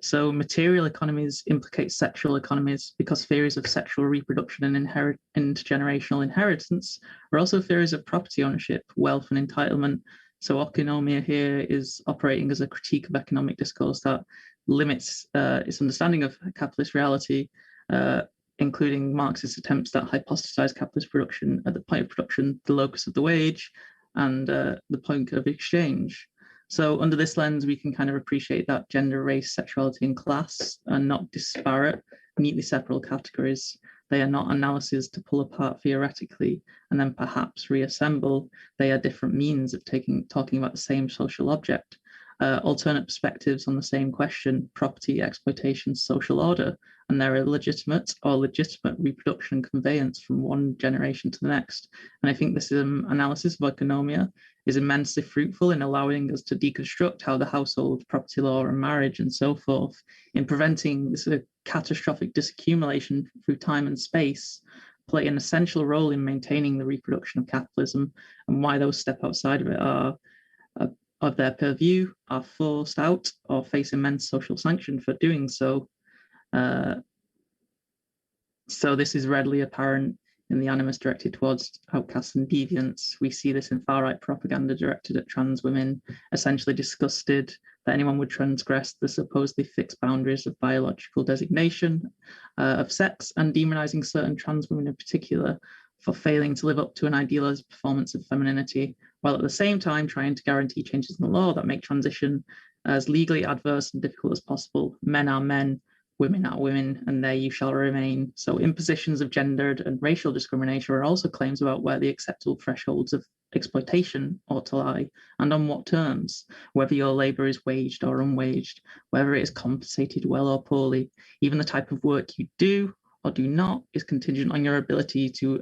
So material economies implicate sexual economies because theories of sexual reproduction and intergenerational inheritance are also theories of property ownership, wealth, and entitlement. So oikonomia here is operating as a critique of economic discourse that limits its understanding of capitalist reality, including Marxist attempts that hypostasize capitalist production at the point of production, the locus of the wage, and the point of exchange. So under this lens, we can kind of appreciate that gender, race, sexuality, and class are not disparate, neatly separable categories. They are not analyses to pull apart theoretically and then perhaps reassemble. They are different means of talking about the same social object. Alternate perspectives on the same question, property, exploitation, social order, and their illegitimate or legitimate reproduction and conveyance from one generation to the next. And I think this analysis of economia is immensely fruitful in allowing us to deconstruct how the household, property law, and marriage, and so forth, in preventing this catastrophic disaccumulation through time and space, play an essential role in maintaining the reproduction of capitalism, and why those step outside of it are of their purview, are forced out, or face immense social sanction for doing so. So this is readily apparent in the animus directed towards outcasts and deviants. We see this in far-right propaganda directed at trans women, essentially disgusted that anyone would transgress the supposedly fixed boundaries of biological designation of sex, and demonizing certain trans women in particular for failing to live up to an idealized performance of femininity, while at the same time trying to guarantee changes in the law that make transition as legally adverse and difficult as possible. Men are men, women are women, and there you shall remain. So impositions of gendered and racial discrimination are also claims about where the acceptable thresholds of exploitation ought to lie, and on what terms, whether your labor is waged or unwaged, whether it is compensated well or poorly. Even the type of work you do or do not is contingent on your ability to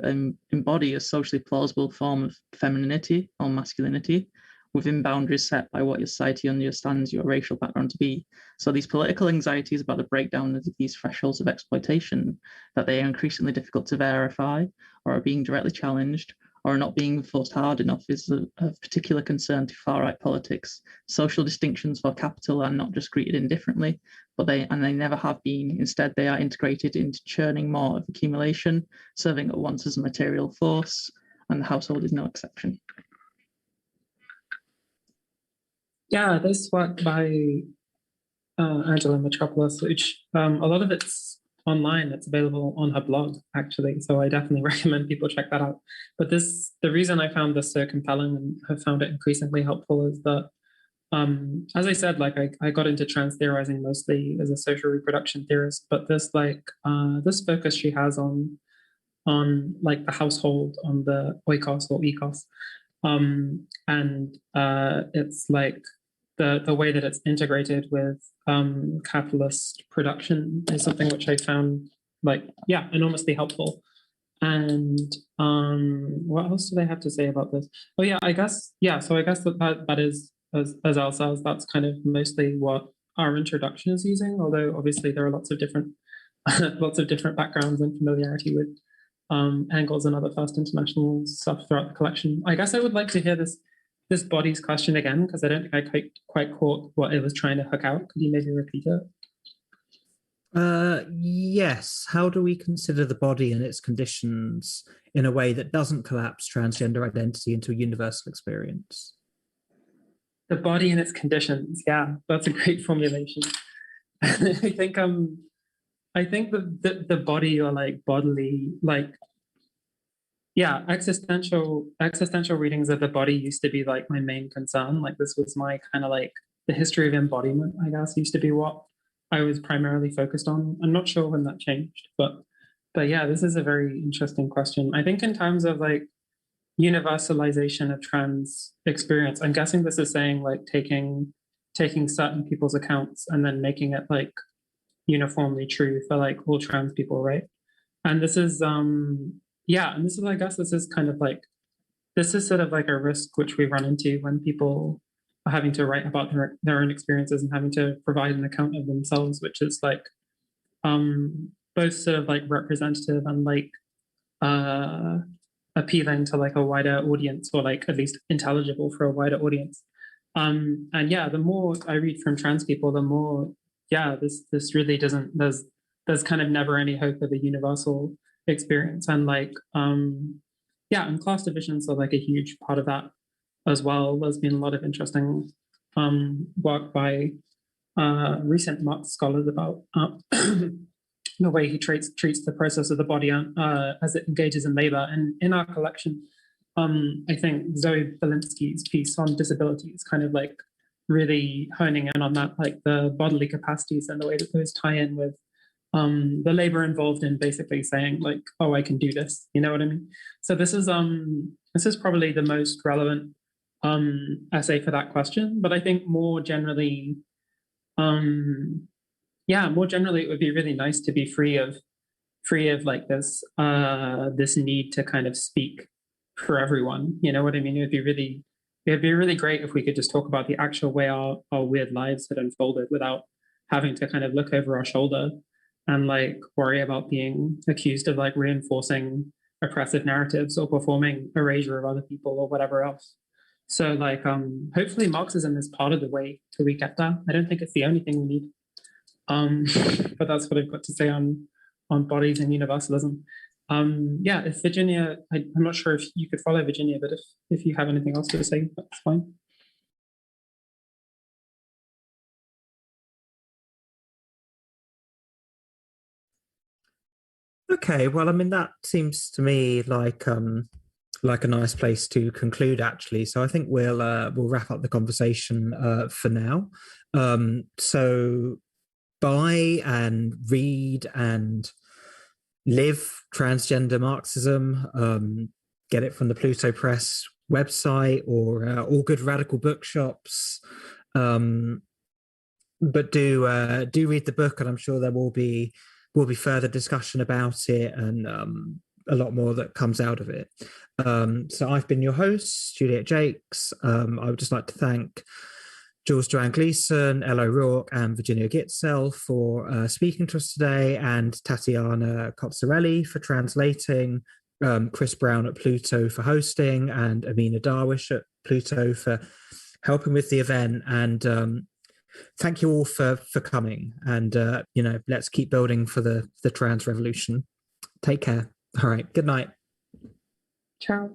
embody a socially plausible form of femininity or masculinity within boundaries set by what your society understands your racial background to be. So these political anxieties about the breakdown of these thresholds of exploitation, that they are increasingly difficult to verify or are being directly challenged or are not being forced hard enough, is of particular concern to far-right politics. Social distinctions for capital are not just greeted indifferently, but they never have been. Instead, they are integrated into churning more of accumulation, serving at once as a material force, and the household is no exception. Yeah, this work by Angela Metropolis, which a lot of it's online, it's available on her blog, actually. So I definitely recommend people check that out. But the reason I found this so compelling and have found it increasingly helpful is that, as I said, like I got into trans theorizing mostly as a social reproduction theorist, but this this focus she has on like the household, on the oikos or ecos, and it's like the way that it's integrated with capitalist production is something which I found enormously helpful. And what else do they have to say about this? Oh yeah, I guess that is, as Elle says, that's kind of mostly what our introduction is using, although obviously there are lots of different backgrounds and familiarity with Engels and other First International stuff throughout the collection. I guess I would like to hear this bodies question again, because I don't think I quite caught what it was trying to hook out. Could you maybe repeat it? Yes. How do we consider the body and its conditions in a way that doesn't collapse transgender identity into a universal experience? The body and its conditions. Yeah, that's a great formulation. I think the body, or like bodily, like, yeah, existential readings of the body used to be like my main concern. Like this was my kind of like the history of embodiment, I guess, used to be what I was primarily focused on. I'm not sure when that changed, but yeah, this is a very interesting question. I think in terms of like universalization of trans experience, I'm guessing this is saying like taking certain people's accounts and then making it like uniformly true for like all trans people, right? And this is and this is, I guess this is kind of like, this is sort of like a risk which we run into when people are having to write about their own experiences and having to provide an account of themselves, which is like both sort of like representative and like appealing to like a wider audience, or like at least intelligible for a wider audience. And yeah, the more I read from trans people, the more, yeah, this really doesn't, there's kind of never any hope of a universal experience. And like and class divisions are like a huge part of that as well. There's been a lot of interesting work by recent Marx scholars about the way he treats the process of the body as it engages in labor. And in our collection, I think Zoe Belinsky's piece on disability is kind of like really honing in on that, like the bodily capacities and the way that those tie in with the labor involved in basically saying like, oh, I can do this. You know what I mean? So this is probably the most relevant essay for that question. But I think more generally, more generally, it would be really nice to be free of like this need to kind of speak for everyone. You know what I mean? It'd be really great if we could just talk about the actual way our weird lives had unfolded without having to kind of look over our shoulder and like worry about being accused of like reinforcing oppressive narratives or performing erasure of other people or whatever else. So like hopefully Marxism is part of the way till we get there. I don't think it's the only thing we need. But that's what I've got to say on bodies and universalism. If Virginia, I'm not sure if you could follow Virginia, but if you have anything else to say, that's fine. Okay, well, I mean, that seems to me like a nice place to conclude, actually. So I think we'll wrap up the conversation for now. So buy and read and live Transgender Marxism. Get it from the Pluto Press website or all good radical bookshops. But do read the book, and I'm sure there will be further discussion about it and a lot more that comes out of it. So I've been your host, Juliet Jacques. I would just like to thank Jules Joanne Gleeson, Elle O'Rourke, and Virginia Gitzel for speaking to us today, and Tatiana Cozzarelli for translating, Chris Brown at Pluto for hosting, and Amina Darwish at Pluto for helping with the event. And thank you all for coming. And let's keep building for the trans revolution. Take care. All right. Good night. Ciao.